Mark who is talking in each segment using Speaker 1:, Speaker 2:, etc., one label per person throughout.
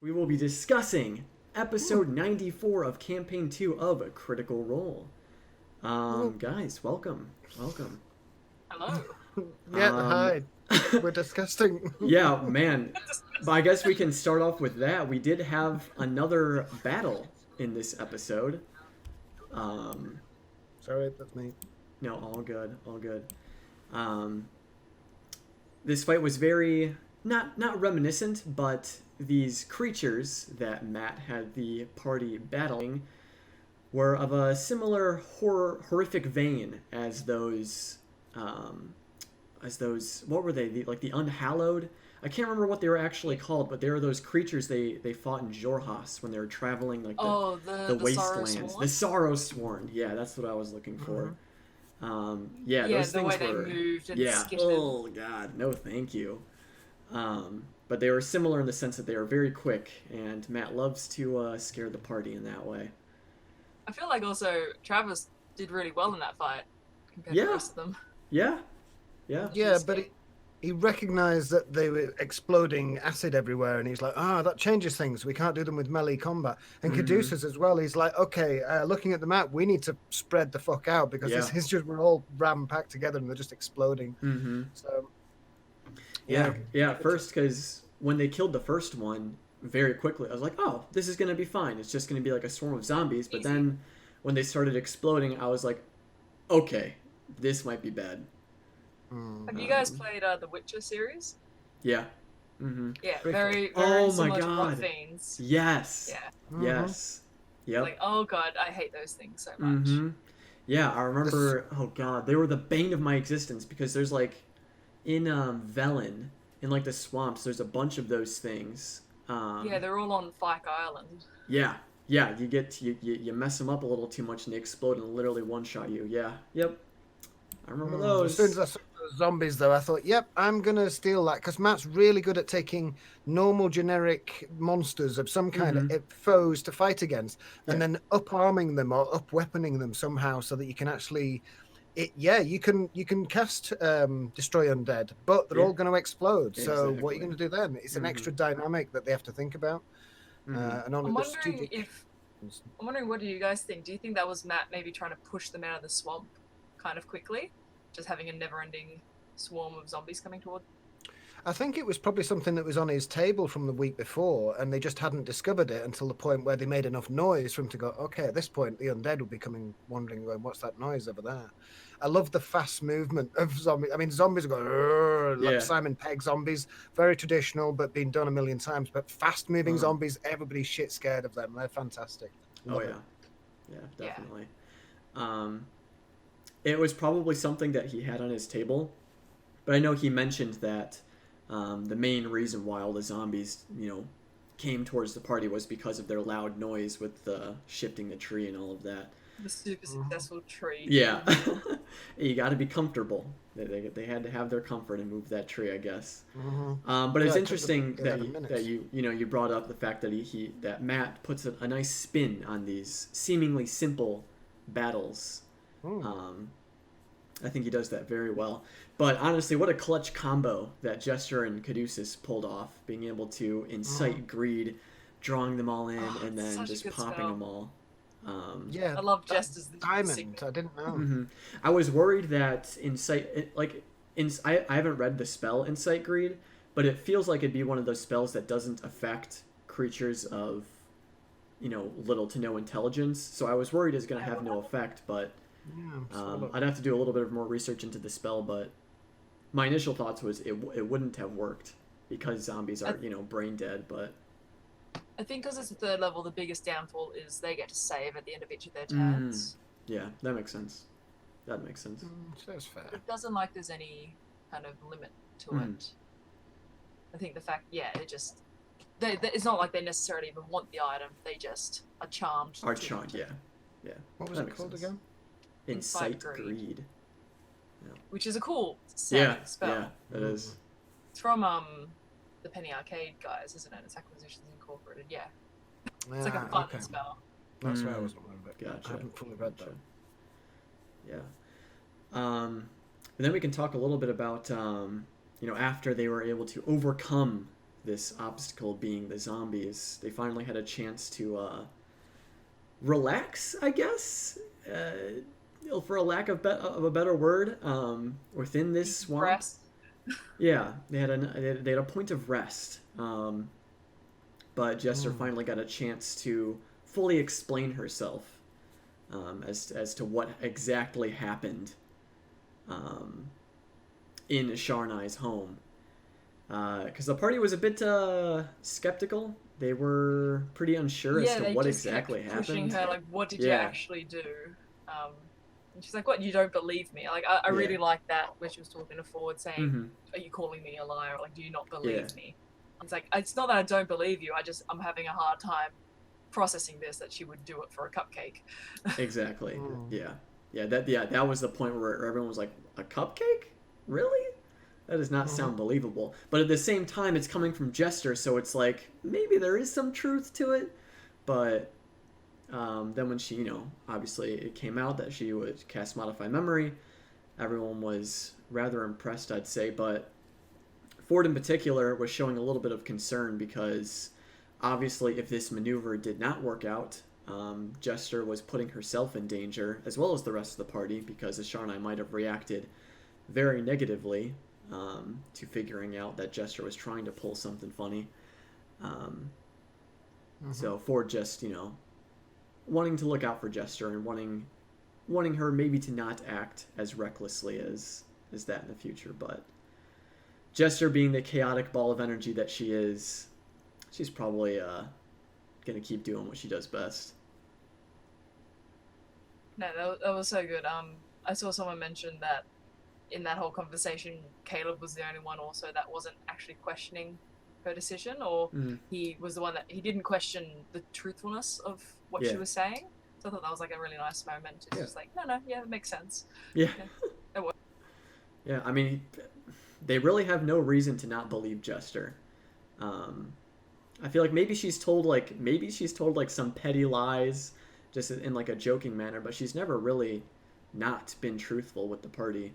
Speaker 1: we will be discussing episode 94 of Campaign 2 of Critical Role. Guys, welcome.
Speaker 2: Hello.
Speaker 3: Yeah,
Speaker 1: Um,
Speaker 3: hi. We're disgusting.
Speaker 1: yeah, man. But I guess we can start off with that. We did have another battle in this episode. Um,
Speaker 3: Sorry, that's me.
Speaker 1: no, all good. Um, this fight was very not reminiscent, but these creatures that Matt had the party battling were of a similar horrific vein as those what were they, the unhallowed. I can't remember what they were actually called, but they were those creatures they fought in Jorhas when they were traveling the wastelands. The Sorrow Sworn. Yeah, that's what I was looking for.
Speaker 2: Yeah,
Speaker 1: those
Speaker 2: the
Speaker 1: things
Speaker 2: way
Speaker 1: were.
Speaker 2: they moved and
Speaker 1: Yeah.
Speaker 2: skittered.
Speaker 1: Oh God, no, thank you. But they were similar in the sense that they were very quick, and Matt loves to scare the party in that way.
Speaker 2: I feel like also Travis did really well in that fight compared to the rest of them.
Speaker 1: Yeah.
Speaker 3: Yeah, but he recognized that they were exploding acid everywhere, and he's like, that changes things. We can't do them with melee combat. And Caduceus as well, he's like, okay, looking at the map, we need to spread the fuck out because this is just, we're all ram-packed together and they're just exploding. So,
Speaker 1: yeah. At first, because when they killed the first one, very quickly, I was like, oh, this is going to be fine. It's just going to be like a swarm of zombies. But then when they started exploding, I was like, okay, this might be bad.
Speaker 2: Have you guys played the Witcher series?
Speaker 1: Yeah.
Speaker 2: Yeah, very
Speaker 1: Oh my
Speaker 2: similar to
Speaker 1: God.
Speaker 2: Rock Fiends.
Speaker 1: Yes.
Speaker 2: Yeah.
Speaker 1: Yes. Yep.
Speaker 2: Like, oh god, I hate those things so much.
Speaker 1: Yeah, I remember. Oh God, they were the bane of my existence because there's like in Velen, in like the swamps, there's a bunch of those things.
Speaker 2: Yeah, they're all on Fyke Island.
Speaker 1: Yeah, you mess them up a little too much and they explode and literally one shot you. Yeah, yep. I remember those.
Speaker 3: As soon as I saw those zombies, though, I thought, yep, I'm going to steal that because Matt's really good at taking normal, generic monsters of some kind of foes to fight against and then up-arming them or up-weaponing them somehow so that you can actually... you can cast Destroy Undead, but they're all going to explode. So what are you going to do then? It's an extra dynamic that they have to think about. And only
Speaker 2: I'm wondering, what do you guys think? Do you think that was Matt maybe trying to push them out of the swamp kind of quickly? Just having a never-ending swarm of zombies coming toward?
Speaker 3: I think it was probably something that was on his table from the week before, and they just hadn't discovered it until the point where they made enough noise for him to go, okay, at this point, the undead will be coming, wandering, going, what's that noise over there? I love the fast movement of zombies. I mean, zombies go, like Simon Pegg zombies, very traditional, but been done a million times. But fast-moving zombies, everybody's shit scared of them. They're fantastic.
Speaker 1: Love it. Yeah, definitely. It was probably something that he had on his table, but I know he mentioned that the main reason why all the zombies, came towards the party was because of their loud noise with shifting the tree and all of that.
Speaker 2: The super successful tree.
Speaker 1: Yeah. You got to be comfortable. They had to have their comfort and move that tree, I guess. But it's interesting that you brought up the fact that that Matt puts a nice spin on these seemingly simple battles. I think he does that very well. But honestly, what a clutch combo that Jester and Caduceus pulled off, being able to incite greed, drawing them all in, and then just popping them all.
Speaker 2: I love Jester's
Speaker 3: diamond. I didn't know.
Speaker 1: I was worried that I haven't read the spell Incite Greed, but it feels like it'd be one of those spells that doesn't affect creatures of, little to no intelligence. So I was worried it's going to have no effect, but I'd have to do a little bit of more research into the spell. But my initial thoughts was it wouldn't have worked because zombies are brain dead. But
Speaker 2: I think because it's the third level, the biggest downfall is they get to save at the end of each of their turns.
Speaker 1: Yeah, that makes sense.
Speaker 3: That's fair.
Speaker 2: It doesn't like there's any kind of limit to it. I think the fact, it just... it's not like they necessarily even want the item. They just are charmed.
Speaker 1: Yeah.
Speaker 3: What was it called again?
Speaker 1: Incite Greed.
Speaker 2: Yeah. Which is a cool sounding spell.
Speaker 1: Yeah, it is.
Speaker 2: It's from the Penny Arcade guys, isn't it? It's Acquisitions Incorporated. Yeah. It's like a fun spell.
Speaker 3: That's why I wasn't aware of it.
Speaker 1: Gotcha.
Speaker 3: I haven't fully read that.
Speaker 1: Yeah. And then we can talk a little bit about, after they were able to overcome this obstacle being the zombies, they finally had a chance to relax, I guess, for a lack of a better word, within this swamp.
Speaker 2: Rest.
Speaker 1: Yeah, they had a point of rest, but Jester finally got a chance to fully explain herself, as to what exactly happened, in Sharnai's home, because the party was a bit skeptical. They were pretty unsure as to what exactly happened.
Speaker 2: Pushing her, like, what did you actually do? And she's like, what, you don't believe me? Like, I really like that when she was talking to Ford, saying, are you calling me a liar? Like, do you not believe me? It's like, it's not that I don't believe you, I'm having a hard time processing this, that she would do it for a cupcake.
Speaker 1: Exactly. That was the point where everyone was like, a cupcake? Really? That does not sound believable. But at the same time, it's coming from Jester, so it's like, maybe there is some truth to it. But then when she, obviously it came out that she would cast Modify Memory, everyone was rather impressed, I'd say. But Ford in particular was showing a little bit of concern because obviously if this maneuver did not work out, Jester was putting herself in danger, as well as the rest of the party, because Asharnai might have reacted very negatively to figuring out that Jester was trying to pull something funny. So Ford just, wanting to look out for Jester and wanting her maybe to not act as recklessly as that in the future. But Jester, being the chaotic ball of energy that she is, she's probably gonna keep doing what she does best.
Speaker 2: No, that was so good. I saw someone mention that in that whole conversation, Caleb was the only one also that wasn't actually questioning her decision, or he was the one that he didn't question the truthfulness of what she was saying. So I thought that was like a really nice moment. It's just like, no, it makes sense.
Speaker 1: Yeah. Yeah, I mean, they really have no reason to not believe Jester. I feel like maybe she's told some petty lies, just in like a joking manner, but she's never really not been truthful with the party.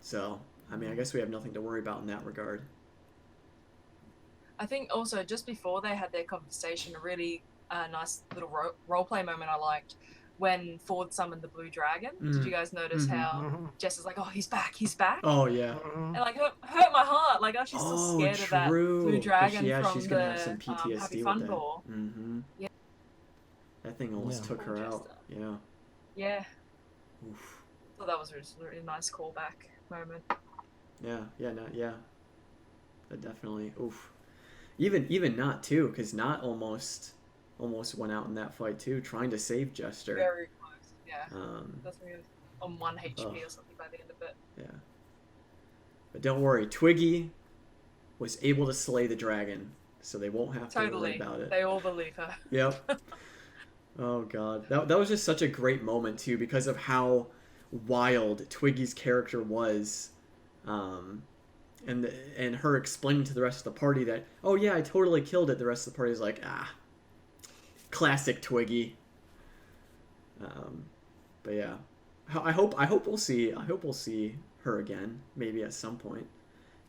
Speaker 1: So, I mean, I guess we have nothing to worry about in that regard.
Speaker 2: I think also just before they had their conversation, a really nice little roleplay moment I liked when Ford summoned the blue dragon. Did you guys notice how Jess is like, oh, he's back.
Speaker 1: Oh, yeah.
Speaker 2: And like hurt my heart. Like, she's so scared of that blue dragon from
Speaker 1: she's
Speaker 2: the
Speaker 1: have some PTSD
Speaker 2: Happy Fun Ball.
Speaker 1: Yeah. That thing almost took her out. Yeah.
Speaker 2: Yeah.
Speaker 1: Oof.
Speaker 2: So that was a really nice callback moment.
Speaker 1: Yeah. That definitely. Oof. Even Not too, because Not almost went out in that fight too, trying to save Jester.
Speaker 2: Very close. Yeah. That's when he was on 1 HP or something by the end of it.
Speaker 1: Yeah. But don't worry, Twiggy was able to slay the dragon, so they won't have to worry about it.
Speaker 2: They all believe her.
Speaker 1: Yep. Oh god, that was just such a great moment too, because of how wild Twiggy's character was, and her explaining to the rest of the party that, oh yeah, I totally killed it. The rest of the party is like, classic Twiggy. But yeah, I hope we'll see her again, maybe at some point.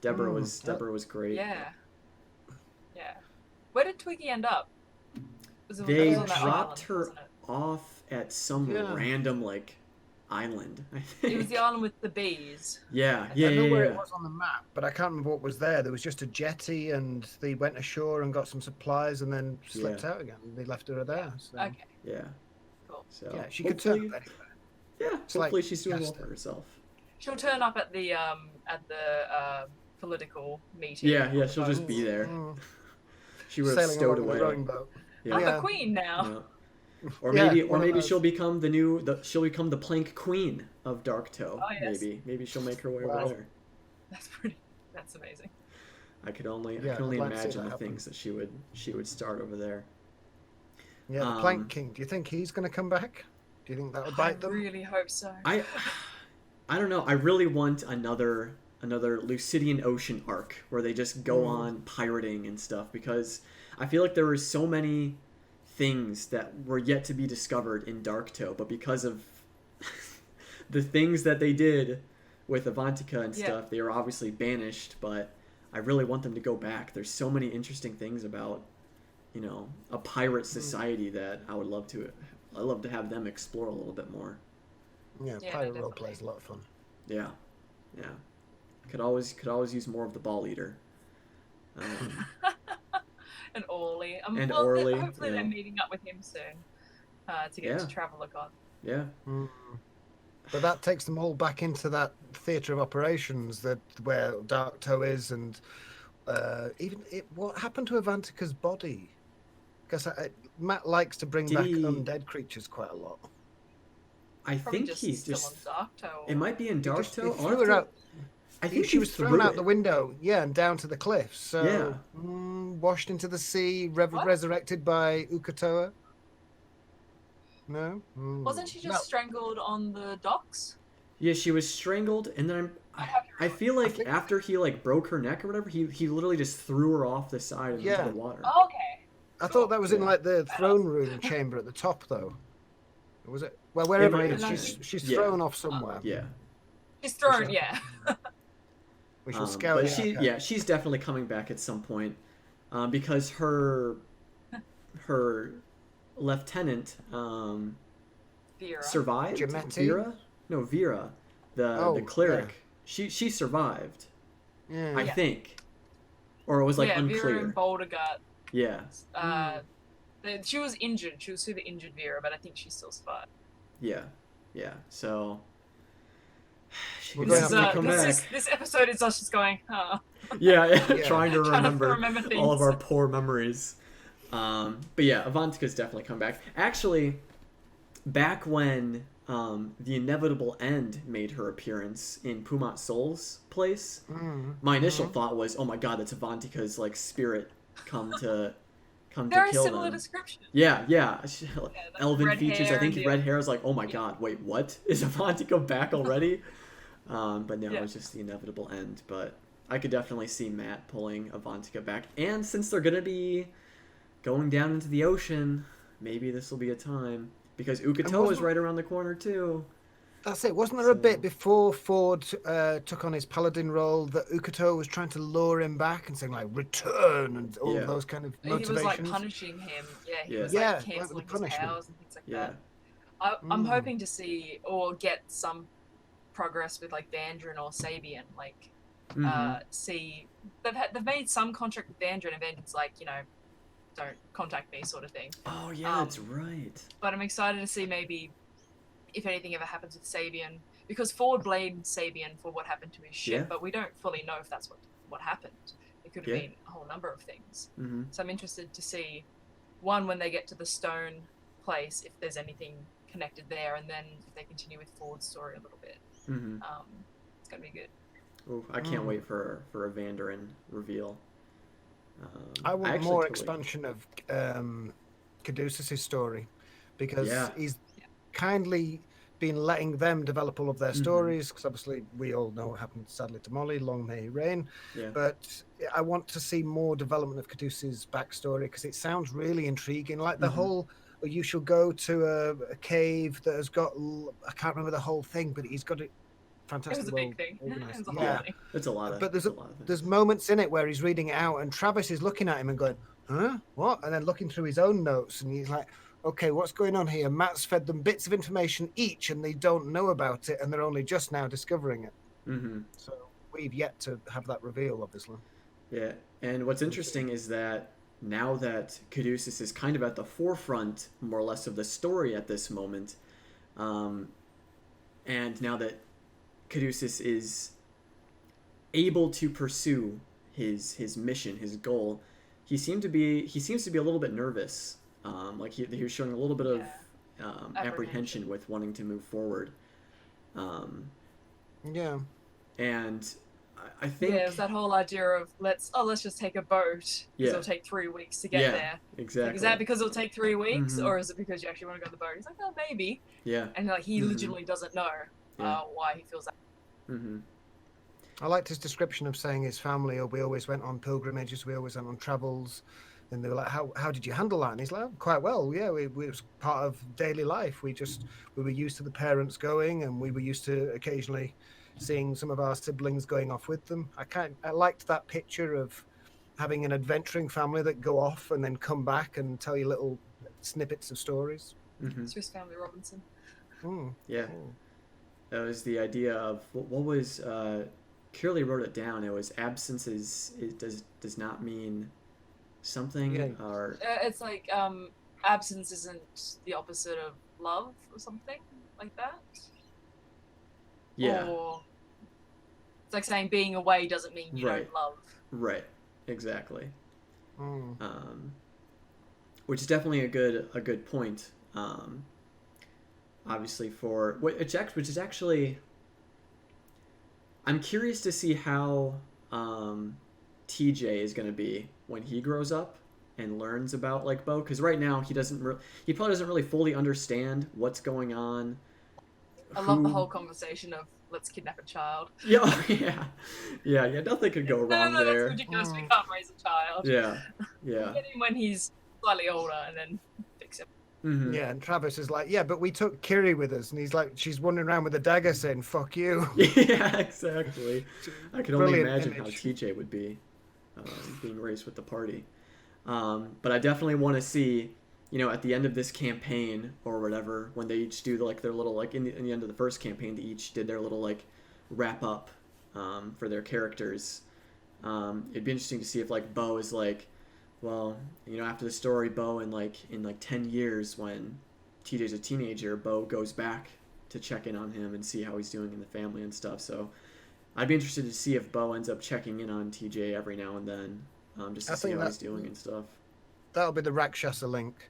Speaker 1: Deborah was great.
Speaker 2: Yeah. Where did Twiggy end up?
Speaker 1: They dropped her off at some random island, I think.
Speaker 2: It was the island with the bees.
Speaker 1: Yeah.
Speaker 3: I know where it was on the map, but I can't remember what was there. There was just a jetty, and they went ashore and got some supplies, and then slipped out again. They left her there. So.
Speaker 2: Okay.
Speaker 1: Yeah.
Speaker 2: Cool.
Speaker 1: So
Speaker 3: yeah, she could turn up anywhere.
Speaker 1: Yeah, hopefully she's doing well for herself.
Speaker 2: She'll turn up at the political meeting.
Speaker 1: Yeah, she'll just be there. She would have stowed away.
Speaker 2: I'm a queen now.
Speaker 1: Yeah. Or maybe she'll become the plank queen of Darktoe.
Speaker 2: Oh, yes.
Speaker 1: Maybe she'll make her way over there.
Speaker 2: That's amazing.
Speaker 1: I could only imagine the things that she would start over there.
Speaker 3: Yeah, the Plank King. Do you think he's going to come back? Do you think that'll bite them?
Speaker 2: I really hope so.
Speaker 1: I don't know. I really want another Lucidian Ocean arc where they just go on pirating and stuff, because I feel like there were so many things that were yet to be discovered in Darktoe, but because of the things that they did with Avantika and stuff, they were obviously banished, but I really want them to go back. There's so many interesting things about, you know, a pirate society that I would love to. I'd love to have them explore a little bit more.
Speaker 3: Yeah, pirate roleplay is a lot of fun.
Speaker 1: Yeah. Could always use more of the ball eater.
Speaker 2: And Orly.
Speaker 1: Orly.
Speaker 2: Hopefully they're meeting up with him soon to get to Traveler-Con.
Speaker 1: Yeah.
Speaker 3: But that takes them all back into that theatre of operations where Dark Toe is, and what happened to Avantika's body? Because Matt likes to bring back undead creatures quite a lot.
Speaker 1: I think he's
Speaker 2: still
Speaker 1: just
Speaker 2: on Dark Toe.
Speaker 1: It might be in Dark Toe.
Speaker 3: Threw her out.
Speaker 1: I think
Speaker 3: she was thrown out the window, and down to the cliffs. So washed into the sea, resurrected by Uk'otoa. No,
Speaker 2: wasn't she just strangled on the docks?
Speaker 1: Yeah, she was strangled, and then I feel like after he like broke her neck or whatever, he literally just threw her off the side into the water.
Speaker 2: Oh, okay.
Speaker 3: I thought that was in like the throne room chamber at the top, though. Was it? Well, wherever it is, she's thrown off somewhere.
Speaker 2: She's thrown.
Speaker 3: We shall scout.
Speaker 1: But she's definitely coming back at some point, because her lieutenant
Speaker 2: Vera.
Speaker 1: survived.
Speaker 3: Gemeti?
Speaker 1: Vera, the cleric.
Speaker 3: Yeah.
Speaker 1: She survived.
Speaker 3: Yeah.
Speaker 1: I think, or it was like unclear.
Speaker 2: Vera and Bouldergut.
Speaker 1: Yeah.
Speaker 2: She was injured. She was super injured, Vera, but I think she still survived.
Speaker 1: Yeah. So.
Speaker 2: This episode is us just going,
Speaker 1: trying to remember
Speaker 2: things.
Speaker 1: all of our poor memories. But yeah, Avantika's definitely come back. Actually, back when the Inevitable End made her appearance in Pumat Sol's place, my initial thought was, oh my god, that's Avantika's like spirit come to kill them.
Speaker 2: Very similar description.
Speaker 1: Yeah. Elven features. I think red
Speaker 2: hair.
Speaker 1: hair is like, oh my god, wait, what? Is Avantika back already? But no, it was just the Inevitable End. But I could definitely see Matt pulling Avantika back. And since they're going to be going down into the ocean, maybe this will be a time. Because Uk'otoa is right around the corner, too.
Speaker 3: That's it. Wasn't there a bit before Ford took on his paladin role that Uk'otoa was trying to lure him back and saying, like, return and all those kind of motivations?
Speaker 2: He was, like, punishing him. He was, like, cancelling his powers and things like that. I'm hoping to see or get some progress with like Vandrin or Sabian, like see they've made some contract with Vandrin, and Vandrin's like, you know, don't contact me sort of thing.
Speaker 1: Oh yeah, that's right.
Speaker 2: But I'm excited to see maybe if anything ever happens with Sabian, because Ford blamed Sabian for what happened to his ship, but we don't fully know if that's what happened. It could have been a whole number of things. So I'm interested to see, one, when they get to the stone place, if there's anything connected there, and then if they continue with Ford's story a little bit. It's gonna be good.
Speaker 1: Ooh, I can't wait for a Vandrin reveal.
Speaker 3: I want more expansion of Caduceus' story, because he's kindly been letting them develop all of their stories, because obviously we all know what happened sadly to Molly, long may he reign. But I want to see more development of Caduceus' backstory, because it sounds really intriguing, like the whole you shall go to a cave that has got, I can't remember the whole thing, but he's got it fantastic.
Speaker 2: It was a big thing.
Speaker 1: It's a lot of
Speaker 3: but
Speaker 1: things.
Speaker 3: There's moments in it where he's reading it out and Travis is looking at him and going, huh, what? And then looking through his own notes, and he's like, okay, what's going on here? Matt's fed them bits of information each and they don't know about it, and they're only just now discovering it. So we've yet to have that reveal, obviously. Yeah,
Speaker 1: and what's interesting is that now that Caduceus is kind of at the forefront, more or less, of the story at this moment, and now that Caduceus is able to pursue his mission, his goal, he seems to be a little bit nervous. Like he was showing a little bit of apprehension with wanting to move forward. And I think
Speaker 2: it's that whole idea of let's just take a boat, because it'll take 3 weeks to get there.
Speaker 1: Exactly.
Speaker 2: Like, is that because it'll take 3 weeks, or is it because you actually want to go on the boat? He's like, oh, maybe.
Speaker 1: Yeah.
Speaker 2: And like he legitimately doesn't know why he feels that.
Speaker 3: I liked his description of saying his family, or we always went on pilgrimages, we always went on travels. And they were like, how did you handle that? And he's like, oh, quite well. Yeah, it was part of daily life. We were used to the parents going, and we were used to occasionally seeing some of our siblings going off with them. I liked that picture of having an adventuring family that go off and then come back and tell you little snippets of stories.
Speaker 2: Swiss Family Robinson.
Speaker 1: Yeah. That was the idea of what was Curly wrote it down. It was absence does not mean something, or
Speaker 2: it's like absence isn't the opposite of love or something like that.
Speaker 1: Yeah.
Speaker 2: Or it's like saying being away doesn't mean you don't love.
Speaker 1: Right. Exactly. Which is definitely a good point. Obviously which is actually, I'm curious to see how TJ is going to be when he grows up and learns about like Bo, because right now he probably doesn't really fully understand what's going on.
Speaker 2: I love the whole conversation of let's kidnap a child.
Speaker 1: Yeah. Nothing could go wrong there.
Speaker 2: That's ridiculous. We can't raise a child.
Speaker 1: Yeah.
Speaker 2: Get him when he's slightly older and then fix him.
Speaker 1: Mm-hmm.
Speaker 3: Yeah, and Travis is like, yeah, but we took Kiri with us, and he's like, she's wandering around with a dagger saying, "Fuck you."
Speaker 1: Yeah, exactly. I can only imagine how
Speaker 3: image.
Speaker 1: TJ would be being raised with the party. But I definitely want to see, at the end of this campaign or whatever, when they each do their little in the end of the first campaign, they each did their little wrap up for their characters. It'd be interesting to see if Bo is well, after the story, Bo in 10 years when TJ's a teenager, Bo goes back to check in on him and see how he's doing in the family and stuff. So I'd be interested to see if Bo ends up checking in on TJ every now and then, just to see how he's doing and stuff.
Speaker 3: That'll be the Rakshasa link.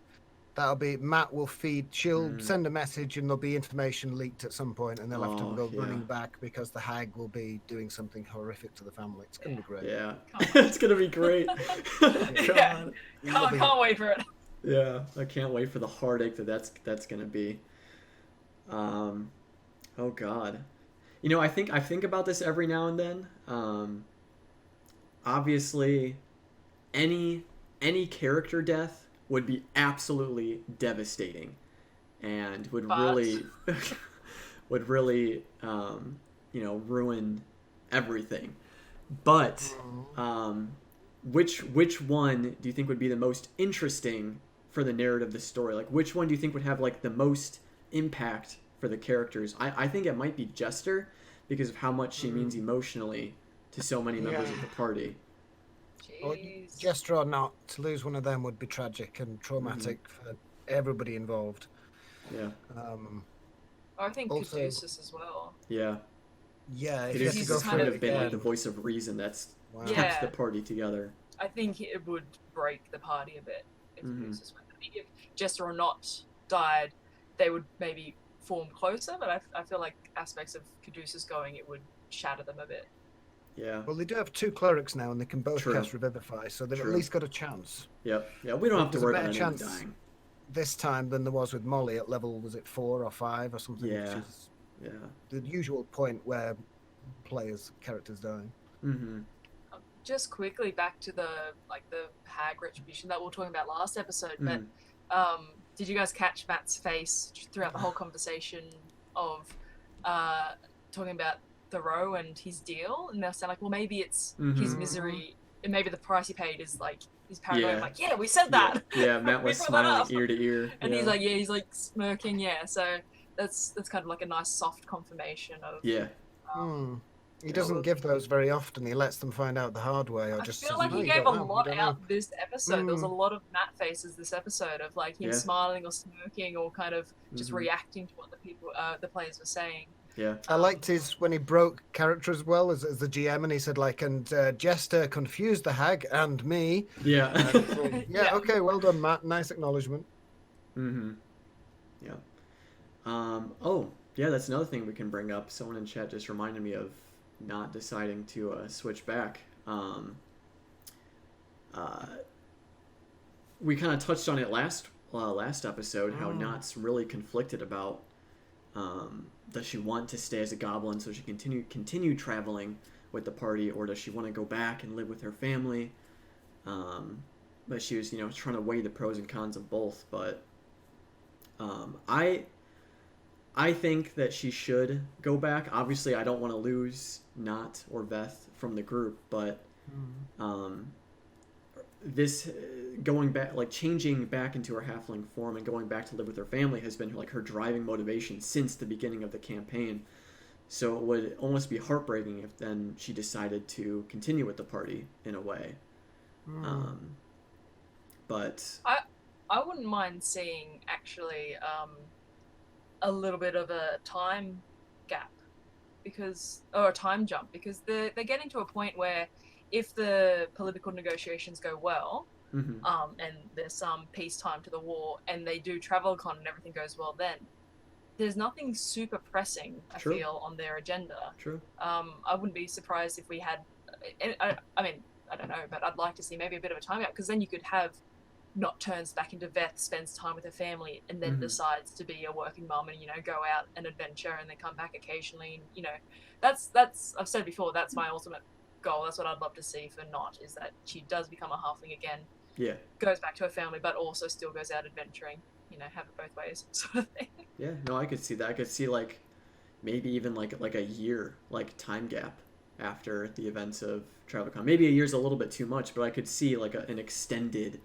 Speaker 3: That'll be Matt will she'll send a message and there'll be information leaked at some point, and they'll have to go running back because the hag will be doing something horrific to the family. It's going to be great.
Speaker 1: Yeah, it's going to be great.
Speaker 2: God. Can't wait for it.
Speaker 1: Yeah, I can't wait for the heartache that's going to be. Oh God. I think about this every now and then. Obviously, any character death would be absolutely devastating, and would really ruin everything. But which one do you think would be the most interesting for the narrative of the story? Which one do you think would have the most impact for the characters? I think it might be Jester, because of how much she means emotionally to so many members of the party.
Speaker 3: Or Jester or not, to lose one of them would be tragic and traumatic for everybody involved.
Speaker 1: Yeah.
Speaker 2: I think Caduceus as well.
Speaker 1: Yeah.
Speaker 3: Yeah,
Speaker 1: Caduceus would have been the voice of reason that's kept the party together.
Speaker 2: I think it would break the party a bit if Caduceus went. I think if Jester or not died, they would maybe form closer, but I feel like aspects of Caduceus going, it would shatter them a bit.
Speaker 1: Yeah.
Speaker 3: Well, they do have 2 clerics now, and they can both cast Revivify, so they've at least got a chance.
Speaker 1: Yep. Yeah, we don't have to worry about anyone dying
Speaker 3: this time than there was with Molly at level, was it 4 or 5 or something?
Speaker 1: Yeah.
Speaker 3: Which is the usual point where characters die.
Speaker 2: Just quickly back to the hag retribution that we were talking about last episode, but did you guys catch Matt's face throughout the whole conversation of talking about Thoreau and his deal, and they'll say well, maybe it's his misery, and maybe the price he paid is his paranoia. We said that.
Speaker 1: Yeah, Matt was smiling ear to ear,
Speaker 2: and he's smirking. Yeah, so that's kind of a nice soft confirmation of.
Speaker 1: Yeah.
Speaker 3: He doesn't give those very often. He lets them find out the hard way, or just.
Speaker 2: I feel like he gave a lot out this episode. There was a lot of Matt faces this episode of him smiling or smirking or kind of just reacting to what the players were saying.
Speaker 1: Yeah,
Speaker 3: I liked when he broke character as well as the GM, and he said and Jester confused the hag and me.
Speaker 1: Yeah.
Speaker 3: Okay, well done, Matt. Nice acknowledgement.
Speaker 1: Yeah. Oh, yeah, that's another thing we can bring up. Someone in chat just reminded me of not deciding to switch back. We kind of touched on it last episode, how Knott's really conflicted about does she want to stay as a goblin so she continue traveling with the party, or does she want to go back and live with her family? But she was trying to weigh the pros and cons of both. But I think that she should go back. Obviously, I don't want to lose Not or Veth from the group, but this going back, like changing back into her halfling form and going back to live with her family has been like her driving motivation since the beginning of the campaign. So it would almost be heartbreaking if then she decided to continue with the party in a way. But
Speaker 2: I wouldn't mind seeing actually a little bit of a time gap or a time jump, because they're getting to a point where if the political negotiations go well, and there's some peacetime to the war, and they do TravelCon and everything goes well, then there's nothing super pressing, I feel, on their agenda.
Speaker 1: True.
Speaker 2: I wouldn't be surprised if we had, I mean, I don't know, but I'd like to see maybe a bit of a time gap, because then you could have Not turns back into Veth, spends time with her family, and then decides to be a working mum and, you know, go out and adventure and then come back occasionally. And, you know, that's I've said before, that's my ultimate goal. That's what I'd love to see for Not, is that she does become a halfling again.
Speaker 1: Yeah.
Speaker 2: Goes back to her family, but also still goes out adventuring. You know, have it both ways, sort of thing.
Speaker 1: Yeah, no, I could see that. I could see like maybe even like a year, like time gap after the events of TravelCon. Maybe a year's a little bit too much, but I could see like an extended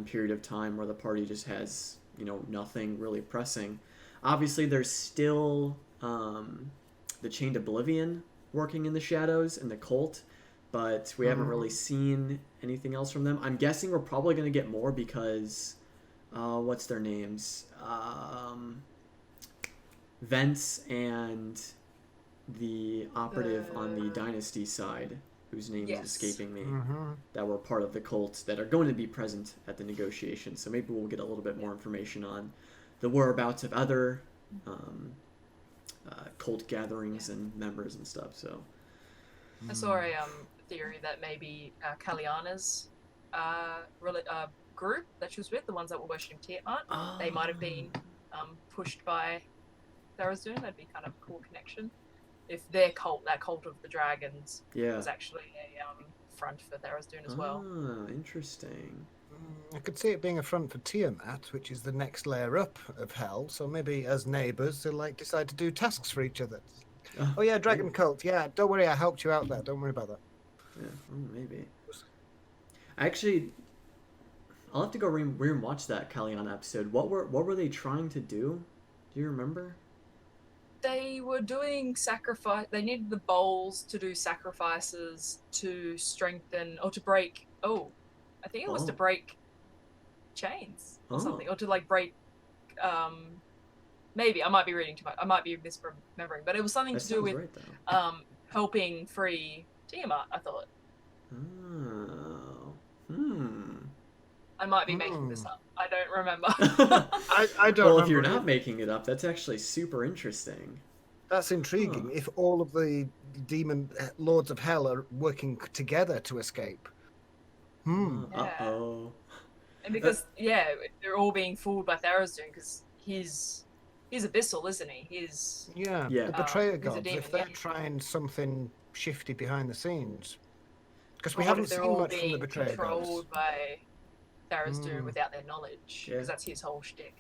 Speaker 1: period of time where the party just has, you know, nothing really pressing. Obviously, there's still the Chained Oblivion working in the shadows and the cult, but we haven't really seen anything else from them. I'm guessing we're probably going to get more because what's their names? Vence and the operative on the Dynasty side, whose name is escaping me, that were part of the cult that are going to be present at the negotiations. So maybe we'll get a little bit more information on the whereabouts of other cult gatherings and members and stuff. So
Speaker 2: I saw a theory that maybe Kaliana's group that she was with, the ones that were worshipping Tiamat, they might have been pushed by Tharizdun. That'd be kind of a cool connection. If their cult, that cult of the dragons, was actually a front for Tharizdun as well.
Speaker 1: Oh, interesting.
Speaker 3: I could see it being a front for Tiamat, which is the next layer up of hell. So maybe as neighbours, they'll like decide to do tasks for each other. Oh yeah, dragon cult. Yeah, don't worry, I helped you out there. Don't worry about that.
Speaker 1: Yeah, maybe. Actually, I'll have to go re-watch that Kaliana episode. What were they trying to do? Do you remember?
Speaker 2: They were doing sacrifice. They needed the bowls to do sacrifices to strengthen or to break. I think it was to break chains or something, or to like break. Maybe I might be reading too much. I might be misremembering, but it was something to do with helping free Tiamat, I thought. I might be making this up. I don't remember.
Speaker 3: I don't.
Speaker 1: Well,
Speaker 3: remember
Speaker 1: if you're not making it up, that's actually super interesting.
Speaker 3: That's intriguing. If all of the demon lords of hell are working together to escape.
Speaker 1: Uh-oh.
Speaker 2: And because they're all being fooled by Tharizdun, because he's abyssal, isn't he? He's
Speaker 3: the betrayer
Speaker 2: he's a
Speaker 3: gods.
Speaker 2: demon,
Speaker 3: If they're trying something shifty behind the scenes, because we haven't seen much from the betrayer gods.
Speaker 2: Controlled by Tharizdun without their knowledge, because that's his whole shtick.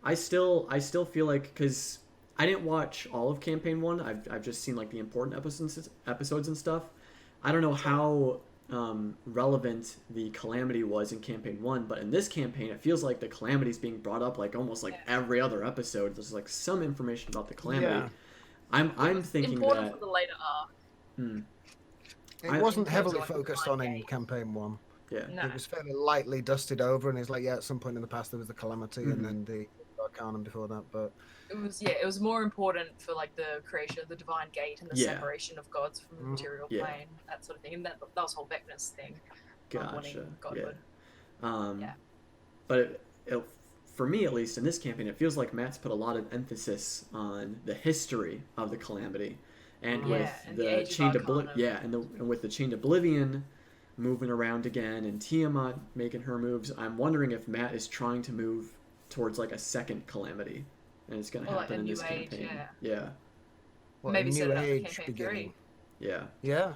Speaker 1: I still feel like, because I didn't watch all of campaign 1. I've just seen like the important episodes and stuff. I don't know how relevant the calamity was in campaign 1, but in this campaign it feels like the calamity is being brought up like almost like every other episode. There's like some information about the calamity. I'm thinking
Speaker 2: important
Speaker 1: that
Speaker 2: for the later arc.
Speaker 3: It wasn't heavily focused on in campaign 1.
Speaker 1: Yeah,
Speaker 2: No.
Speaker 3: It was fairly lightly dusted over, and it's like, at some point in the past there was the calamity, and then the Arcanum before that. But
Speaker 2: it was more important for like the creation of the divine gate and the separation of gods from the material plane, that sort of thing, and that was whole Vecna's thing.
Speaker 1: Gotcha.
Speaker 2: Godhood.
Speaker 1: But it, for me at least in this campaign, it feels like Matt's put a lot of emphasis on the history of the calamity, and with the Chained Oblivion, and with the Chained Oblivion moving around again and Tiamat making her moves, I'm wondering if Matt is trying to move towards like a second calamity, and it's going to happen in this campaign.
Speaker 3: Well,
Speaker 2: maybe
Speaker 3: a new age
Speaker 2: campaign
Speaker 3: beginning.
Speaker 2: 3.
Speaker 3: Yeah.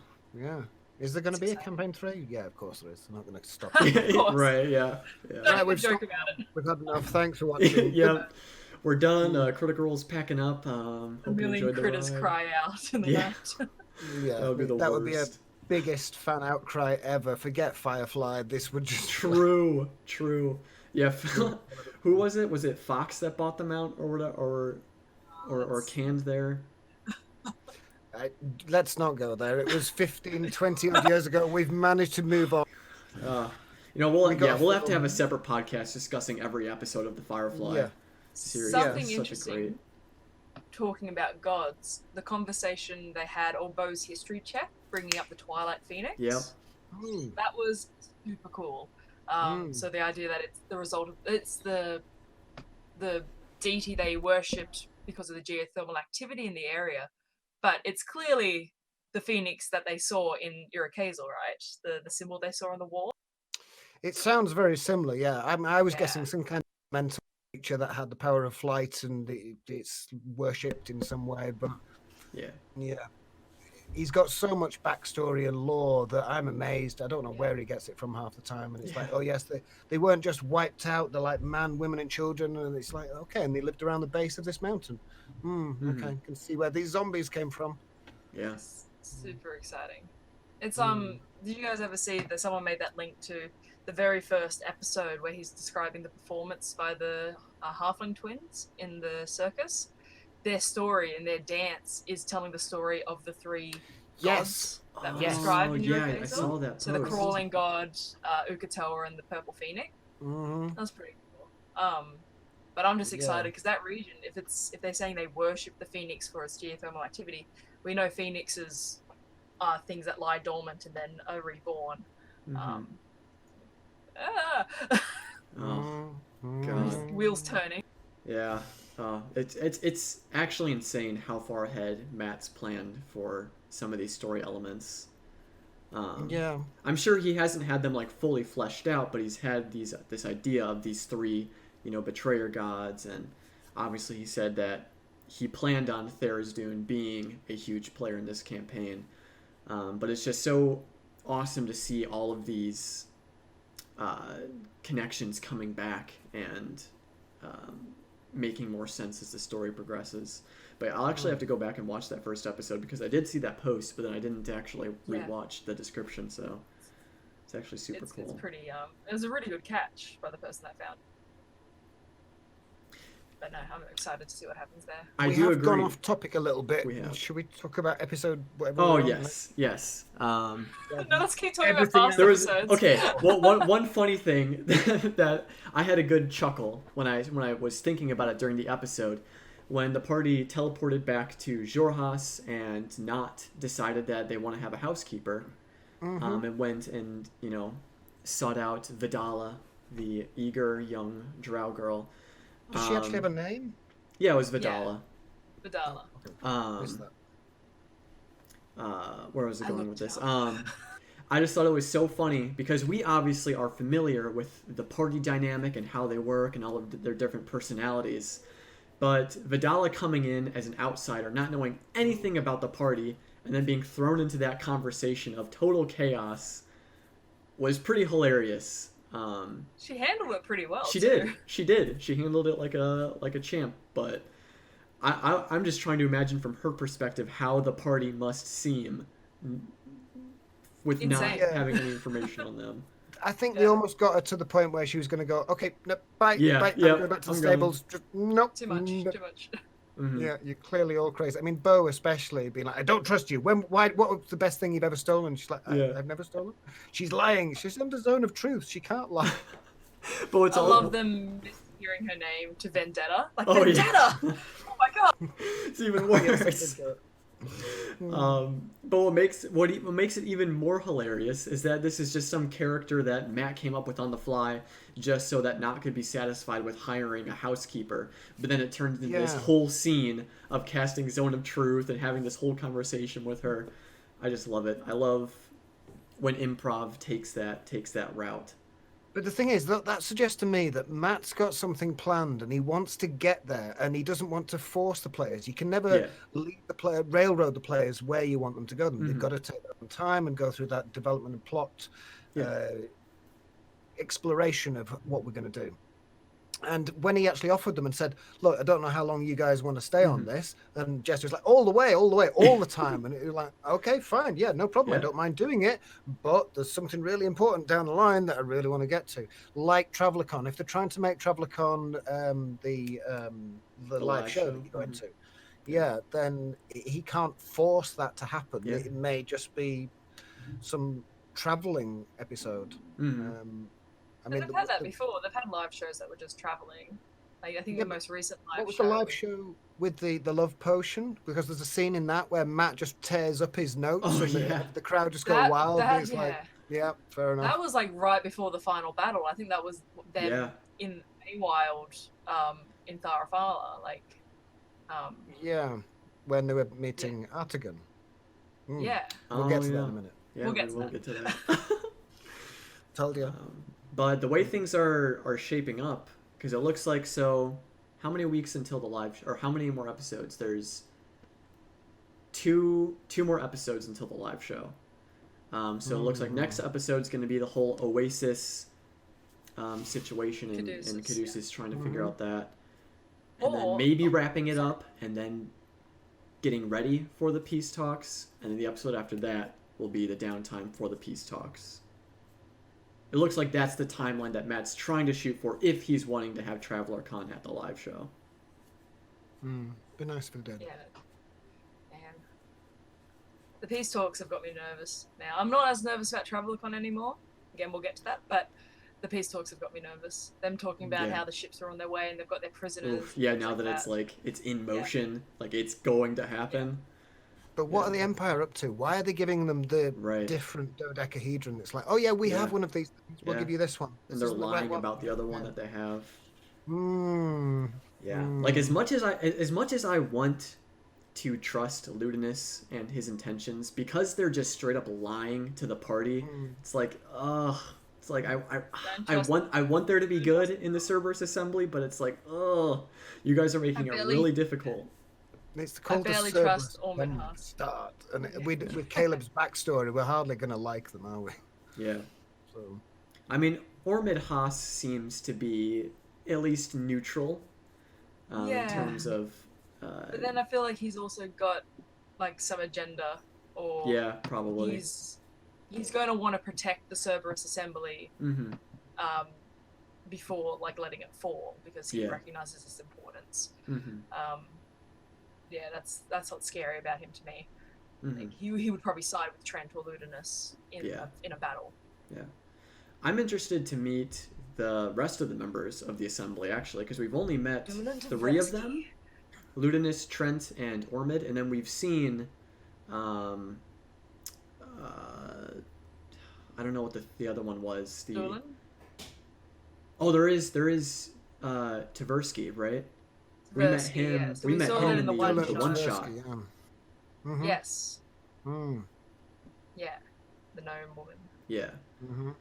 Speaker 3: Is there going to be a campaign 3? Yeah, of course there is. I'm not going to stop.
Speaker 1: Right, yeah.
Speaker 2: Don't even joke about it.
Speaker 3: We've had enough. Thanks for watching.
Speaker 1: We're we're done. Critical Role's packing up.
Speaker 2: A
Speaker 1: Hope you
Speaker 2: million
Speaker 1: enjoyed the
Speaker 2: critters
Speaker 1: ride.
Speaker 2: cry out in the
Speaker 1: Yeah.
Speaker 2: night.
Speaker 3: Yeah,
Speaker 1: That would be the
Speaker 3: that
Speaker 1: worst.
Speaker 3: would be a biggest fan outcry ever. Forget Firefly. This would just
Speaker 1: True. Yeah. Who was it? Was it Fox that bought them out, or whatever, or canned there?
Speaker 3: Let's not go there. It was 15, 20 odd years ago. We've managed to move on.
Speaker 1: We'll have to have a separate podcast discussing every episode of the Firefly series.
Speaker 2: Something
Speaker 1: It's
Speaker 2: interesting. Talking about gods, the conversation they had, or Bo's history check, bringing up the Twilight Phoenix.
Speaker 1: Yep.
Speaker 2: That was super cool. So the idea that it's the result of the deity they worshipped because of the geothermal activity in the area, but it's clearly the phoenix that they saw in Uracazel, right? The symbol they saw on the wall.
Speaker 3: It sounds very similar. Yeah, I was guessing some kind of mental creature that had the power of flight and it's worshipped in some way. But yeah, he's got so much backstory and lore that I'm amazed. I don't know where he gets it from half the time. And it's like, oh yes, they weren't just wiped out. They're like man, women, and children. And it's like, okay, and they lived around the base of this mountain. Okay, I can see where these zombies came from.
Speaker 1: Yeah,
Speaker 2: super exciting. It's Did you guys ever see that someone made that link to the very first episode where he's describing the performance by the halfling twins in the circus? Their story and their dance is telling the story of the three gods that were described in Uracazel.
Speaker 1: I saw that.
Speaker 2: So the crawling god, Ukatoa, and the purple phoenix. That's pretty cool. But I'm just excited because that region, if they're saying they worship the phoenix for its geothermal activity, we know phoenixes are things that lie dormant and then are reborn.
Speaker 1: God.
Speaker 2: Wheels turning.
Speaker 1: Yeah. It's actually insane how far ahead Matt's planned for some of these story elements. I'm sure he hasn't had them like fully fleshed out, but he's had this idea of these three, betrayer gods, and obviously he said that he planned on Tharizdun being a huge player in this campaign. But it's just so awesome to see all of these connections coming back and making more sense as the story progresses. But I'll actually have to go back and watch that first episode because I did see that post, but then I didn't actually rewatch the description, so it's actually super cool.
Speaker 2: It's pretty, it was a really good catch by the person that found it. But no, I'm excited to see what happens there.
Speaker 3: We have gone off topic a little bit. Should we talk about episode whatever?
Speaker 1: Oh, yes.
Speaker 2: No, let's keep talking about past episodes.
Speaker 1: Okay, well, one funny thing that I had a good chuckle when I was thinking about it during the episode, when the party teleported back to Xhorhas and Not decided that they want to have a housekeeper, and went and, sought out Vidala, the eager young drow girl.
Speaker 3: Does she actually have a name?
Speaker 1: Yeah, it was Vidala.
Speaker 2: Yeah. Vidala.
Speaker 1: Where was I going with this? I just thought it was so funny because we obviously are familiar with the party dynamic and how they work and all of their different personalities. But Vidala coming in as an outsider, not knowing anything about the party, and then being thrown into that conversation of total chaos was pretty hilarious.
Speaker 2: She handled it pretty well.
Speaker 1: She did. She handled it like a champ. But I'm just trying to imagine from her perspective how the party must seem with
Speaker 2: insane.
Speaker 1: Not having any information on them.
Speaker 3: I think they almost got her to the point where she was going to go, okay, no, bye, bye, I'm going back to the stables. Just, nope.
Speaker 2: Too much.
Speaker 1: Mm-hmm.
Speaker 3: Yeah, you're clearly all crazy. I mean, Bo especially being like, I don't trust you. What was the best thing you've ever stolen? She's like, I've never stolen. She's lying. She's in the zone of truth. She can't lie.
Speaker 1: But
Speaker 2: I love them hearing her name to Vendetta. Like, Vendetta!
Speaker 1: Yeah.
Speaker 2: Oh my god!
Speaker 1: It's even worse. But what makes it even more hilarious is that this is just some character that Matt came up with on the fly just so that Not could be satisfied with hiring a housekeeper. But then it turns into this whole scene of casting Zone of Truth and having this whole conversation with her. I just love it. I love when improv takes that route.
Speaker 3: But the thing is, that suggests to me that Matt's got something planned and he wants to get there and he doesn't want to force the players. You can never railroad the players where you want them to go. They've got to take their own time and go through that development and plot exploration of what we're going to do. And when he actually offered them and said, "Look, I don't know how long you guys want to stay on
Speaker 1: Mhm.
Speaker 3: this," and Jester was like, "All the way, all the way, all the time," and it was like, "Okay, fine, yeah, no problem. I
Speaker 1: Yeah.
Speaker 3: don't mind doing it, but there's something really important down the line that I really want to get to, like TravelerCon. If they're trying to make TravelerCon the live show that you go
Speaker 1: Mhm.
Speaker 3: into,
Speaker 1: Yeah.
Speaker 3: yeah, then he can't force that to happen.
Speaker 1: Yeah.
Speaker 3: It may just be some traveling episode."
Speaker 1: Mhm.
Speaker 3: I
Speaker 2: And
Speaker 3: mean,
Speaker 2: they've had that before. They've had live shows that were just traveling. Like I think
Speaker 3: yeah,
Speaker 2: the most recent live
Speaker 3: what was
Speaker 2: show.
Speaker 3: the live show with the love potion? Because there's a scene in that where Matt just tears up his notes
Speaker 1: Oh,
Speaker 3: and
Speaker 1: yeah.
Speaker 3: the crowd just go wild. And it's
Speaker 2: yeah.
Speaker 3: like, yeah, fair enough.
Speaker 2: That was like right before the final battle. I think that was them
Speaker 1: Yeah.
Speaker 2: in Feywild, in Tharafala, like,
Speaker 3: Yeah, when they were meeting Artagan.
Speaker 2: yeah.
Speaker 3: We'll get to that
Speaker 1: yeah.
Speaker 3: in a minute.
Speaker 1: Yeah,
Speaker 2: We'll
Speaker 1: we
Speaker 2: get to
Speaker 1: will
Speaker 2: that.
Speaker 1: get to that.
Speaker 3: Told you.
Speaker 1: But the way things are shaping up, because it looks like, so how many weeks until the live or how many more episodes? There's two more episodes until the live show. So it looks like next episode's going to be the whole Oasis situation in Caduceus trying to figure out that, and then maybe wrapping it up and then getting ready for the peace talks, and then the episode after that will be the downtime for the peace talks. It looks like that's the timeline that Matt's trying to shoot for if he's wanting to have TravelerCon at the live show.
Speaker 3: Be nice if he did.
Speaker 2: Yeah. Man. The peace talks have got me nervous now. I'm not as nervous about TravelerCon anymore. Again, we'll get to that, but the peace talks have got me nervous. Them talking about how the ships are on their way and they've got their prisoners.
Speaker 1: Oof, yeah, now that it's like it's in motion, like it's going to happen.
Speaker 3: But what are the Empire up to? Why are they giving them the
Speaker 1: Right.
Speaker 3: different dodecahedron? It's like, oh yeah, we have one of these. We'll give you this one.
Speaker 1: And they're lying about the other one that they have. Yeah. Like as much as I want to trust Ludinus and his intentions, because they're just straight up lying to the party, it's like, it's like I want there to be good in the Cerberus Assembly, but it's like, you guys are making it really difficult.
Speaker 3: It's the coldest
Speaker 2: I barely trust Ormid Haas.
Speaker 3: Start. And with Caleb's backstory, we're hardly going to like them, are we?
Speaker 1: Yeah.
Speaker 3: So,
Speaker 1: I mean, Ormid Haas seems to be at least neutral in terms of...
Speaker 2: but then I feel like he's also got like some agenda, or
Speaker 1: yeah, probably.
Speaker 2: He's going to want to protect the Cerberus Assembly before like letting it fall, because he recognizes its importance. Yeah, that's what's scary about him to me. Like, he would probably side with Trent or Ludinus in a battle.
Speaker 1: Yeah, I'm interested to meet the rest of the members of the Assembly, actually, because we've only met 3 of them: Ludinus, Trent, and Ormid, and then we've seen, I don't know what the other one was.
Speaker 2: Dolan?
Speaker 1: Oh, there is Tversky, right? We met him.
Speaker 2: Yeah. So
Speaker 1: we met
Speaker 2: saw
Speaker 1: him
Speaker 2: that
Speaker 1: in the one shot.
Speaker 2: Yes. Yeah, the gnome woman.
Speaker 1: Yeah. And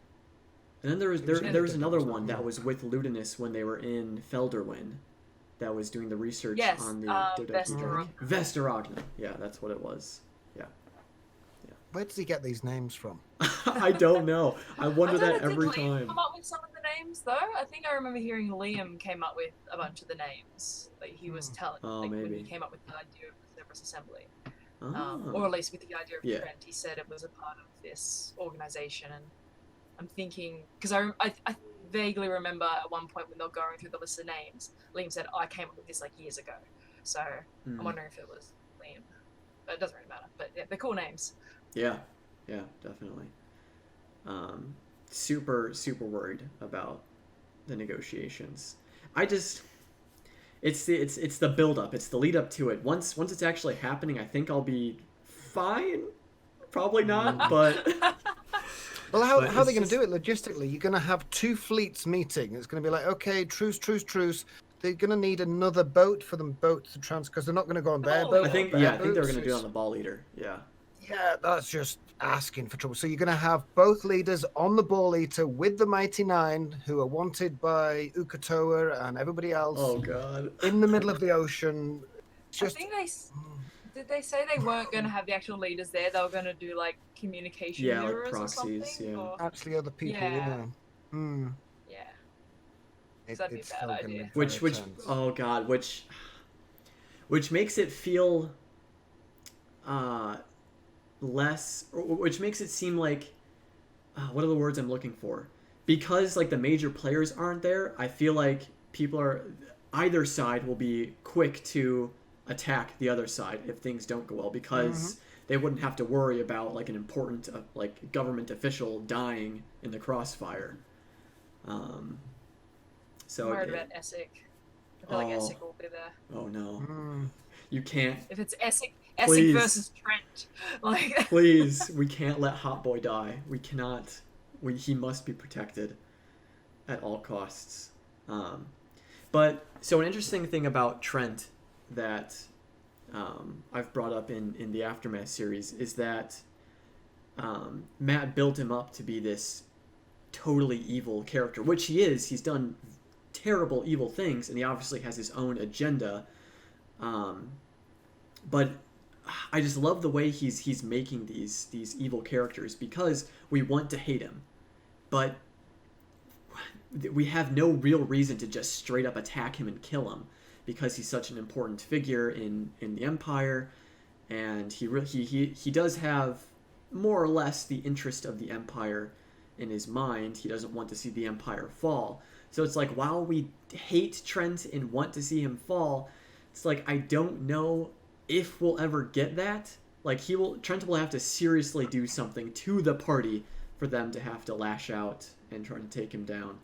Speaker 1: then there was another one that was with Ludinus when they were in Felderwin, that was doing the research on the dodecahedron. Vesterogna. Yeah, that's what it was. Yeah.
Speaker 3: Where does he get these names from?
Speaker 1: I don't know. I wonder that every time.
Speaker 2: Did Liam come up with some of the names though? I think I remember hearing Liam came up with a bunch of the names. Like he was telling,
Speaker 1: maybe.
Speaker 2: when he came up with the idea of the Cerberus Assembly, or at least with the idea of Trent, he said it was a part of this organization. And I'm thinking, because I vaguely remember at one point when they were going through the list of names, Liam said, "I came up with this like years ago." So I'm wondering if it was Liam, but it doesn't really matter. But yeah, they're cool names.
Speaker 1: Yeah, definitely. Super worried about the negotiations. It's the build up. It's the lead up to it. Once it's actually happening, I think I'll be fine. Probably not, but.
Speaker 3: Well, how are they going to do it logistically? You're going to have 2 fleets meeting. It's going to be like, okay, truce. They're going to need another boat for them boats to because they're not going to go on their boat.
Speaker 1: I think they were going to do it on the ball eater. Yeah.
Speaker 3: Yeah, that's just asking for trouble. So you're going to have both leaders on the ball eater with the Mighty Nine, who are wanted by Ukatoa and everybody else.
Speaker 1: Oh God!
Speaker 3: In the middle of the ocean.
Speaker 2: I think did they say they weren't going to have the actual leaders there? They were going to do like communication mirrors
Speaker 1: like proxies,
Speaker 2: or something.
Speaker 1: Yeah.
Speaker 2: Or...
Speaker 3: Actually, other people. Yeah.
Speaker 2: Yeah. that'd be a bad idea.
Speaker 1: Which oh god, which makes it feel less, which makes it seem like what are the words I'm looking for? Because like the major players aren't there, I feel like either side will be quick to attack the other side if things don't go well, because they wouldn't have to worry about like an important like government official dying in the crossfire. So
Speaker 2: I'm worried about Essek. I feel like Essek will be there.
Speaker 1: Oh no. You can't.
Speaker 2: If it's Essek
Speaker 1: Please.
Speaker 2: versus Trent, like
Speaker 1: Please, we can't let Hot Boy die. We cannot. He must be protected at all costs. But so an interesting thing about Trent that I've brought up in the Aftermath series is that Matt built him up to be this totally evil character, which he is. He's done terrible, evil things, and he obviously has his own agenda. But I just love the way he's making these evil characters, because we want to hate him, but we have no real reason to just straight up attack him and kill him, because he's such an important figure in the Empire, and he does have more or less the interest of the Empire in his mind. He doesn't want to see the Empire fall. So it's like, while we hate Trent and want to see him fall, it's like, I don't know if we'll ever get that. Like, Trent will have to seriously do something to the party for them to have to lash out and try to take him down.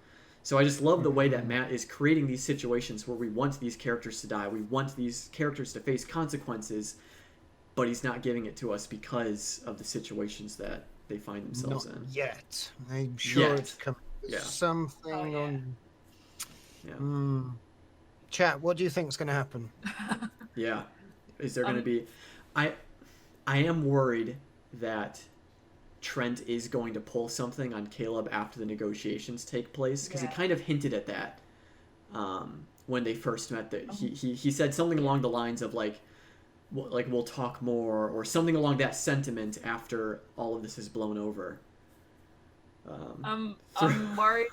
Speaker 1: So I just love the way that Matt is creating these situations where we want these characters to die, we want these characters to face consequences, but he's not giving it to us because of the situations that they find themselves in.
Speaker 3: Yet. I'm sure it's coming.
Speaker 1: Yeah.
Speaker 3: Something on...
Speaker 1: Yeah.
Speaker 3: Chat, what do you think is going to happen?
Speaker 1: Yeah. Is there going to be... I am worried that Trent is going to pull something on Caleb after the negotiations take place, because he kind of hinted at that when they first met. He said something along the lines of like we'll talk more, or something along that sentiment after all of this is blown over.
Speaker 2: I'm worried.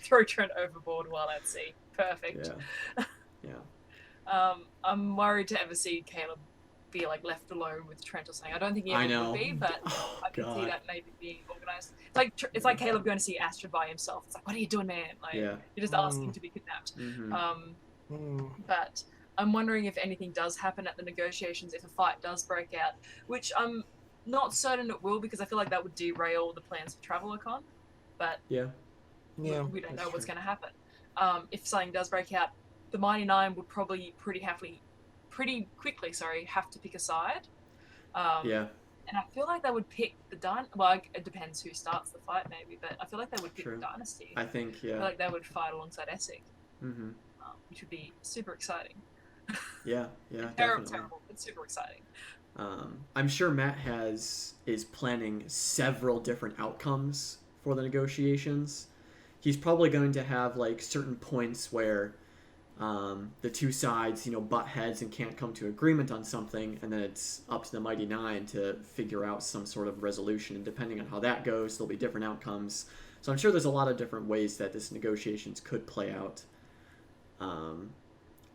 Speaker 2: Throw Trent overboard while at sea. Perfect.
Speaker 1: Yeah.
Speaker 2: I'm worried to ever see Caleb be like left alone with Trent or something. I don't think he ever would be, but I can see that maybe being organized. It's like Caleb going to see Astrid by himself. It's like, what are you doing, man? Like, you're just asking to be kidnapped. But I'm wondering if anything does happen at the negotiations, if a fight does break out, which I'm not certain it will, because I feel like that would derail the plans for Travelercon. But we don't know what's going to happen. If something does break out, the Mighty Nine would probably pretty quickly have to pick a side. And I feel like they would pick the well, it depends who starts the fight, maybe, but I feel like they would pick the Dynasty.
Speaker 1: I think,
Speaker 2: I feel like they would fight alongside Essek, which would be super exciting. Terrible, but super exciting.
Speaker 1: I'm sure Matt is planning several different outcomes for the negotiations. He's probably going to have like certain points where the two sides, butt heads and can't come to agreement on something, and then it's up to the Mighty Nine to figure out some sort of resolution, and depending on how that goes, there'll be different outcomes. So I'm sure there's a lot of different ways that this negotiations could play out.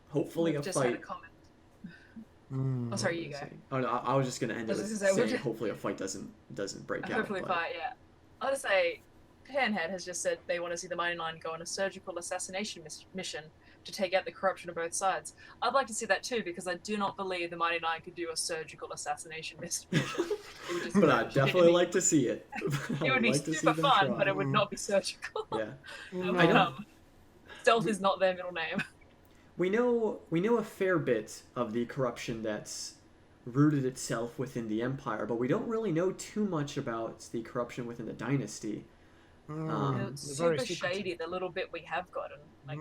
Speaker 1: Hopefully a fight...
Speaker 2: Had a comment. Oh, sorry, you go.
Speaker 1: Oh, no, I was just going to end it with saying hopefully a fight doesn't break out.
Speaker 2: Hopefully a fight, yeah. I'll just say, Panhead has just said they want to see the Mighty Nine go on a surgical assassination mission to take out the corruption of both sides. I'd like to see that too, because I do not believe the Mighty Nine could do a surgical assassination mission.
Speaker 1: But I'd definitely like to see it.
Speaker 2: It would be super fun, but it would not be surgical. Stealth is not their middle name.
Speaker 1: We know a fair bit of the corruption that's rooted itself within the Empire, but we don't really know too much about the corruption within the Dynasty.
Speaker 2: It's super shady, the little bit we have gotten. Like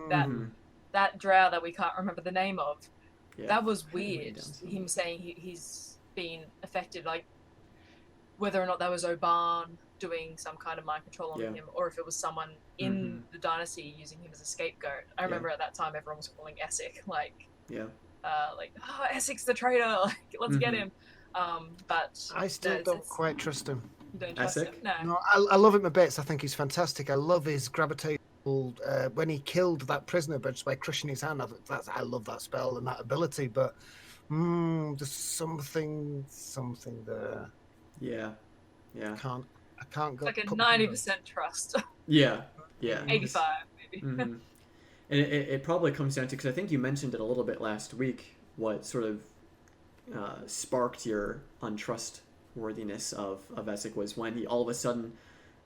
Speaker 2: that drow that we can't remember the name of. That was weird. Him saying he's been affected, like whether or not that was Oban doing some kind of mind control on him, or if it was someone in the Dynasty using him as a scapegoat. I remember at that time everyone was calling Essek Essek's the traitor, like let's get him. But
Speaker 3: I still don't quite trust him.
Speaker 2: You don't trust him?
Speaker 1: Essek?
Speaker 2: No.
Speaker 3: I love him a bit. I think he's fantastic. I love his gravitation when he killed that prisoner, but just by crushing his hand. I love that spell and that ability, but there's something there.
Speaker 1: Yeah.
Speaker 3: I can't go.
Speaker 2: It's like a
Speaker 3: put my finger on
Speaker 2: 90% trust.
Speaker 1: Yeah.
Speaker 2: 85 maybe.
Speaker 1: Mm-hmm. And it probably comes down to, because I think you mentioned it a little bit last week, what sort of sparked your untrustworthiness of Essek was when he all of a sudden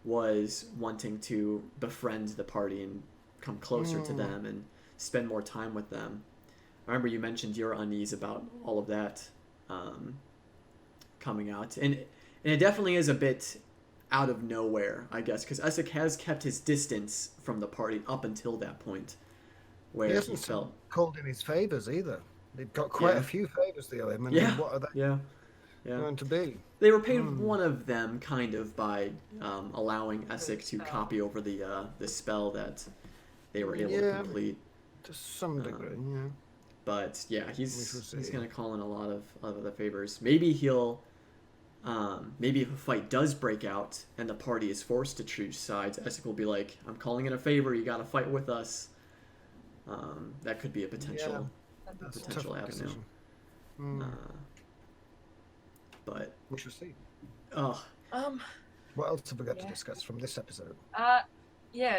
Speaker 1: was wanting to befriend the party and come closer to them and spend more time with them. I remember you mentioned your unease about all of that coming out, and it definitely is a bit out of nowhere, I guess, because Essek has kept his distance from the party up until that point, where
Speaker 3: he hasn't
Speaker 1: felt
Speaker 3: called in his favors either. They've got quite a few favors they owe him, and what are they going to be?
Speaker 1: They were paid one of them kind of by allowing Essek to copy over the spell that they were able to complete
Speaker 3: to some degree.
Speaker 1: But yeah, he's gonna call in a lot of the favors. Maybe he'll maybe if a fight does break out and the party is forced to choose sides, Essek will be like, "I'm calling in a favor. You got to fight with us." That could be a potential avenue. But
Speaker 3: we shall see. What else have we got to discuss from this episode?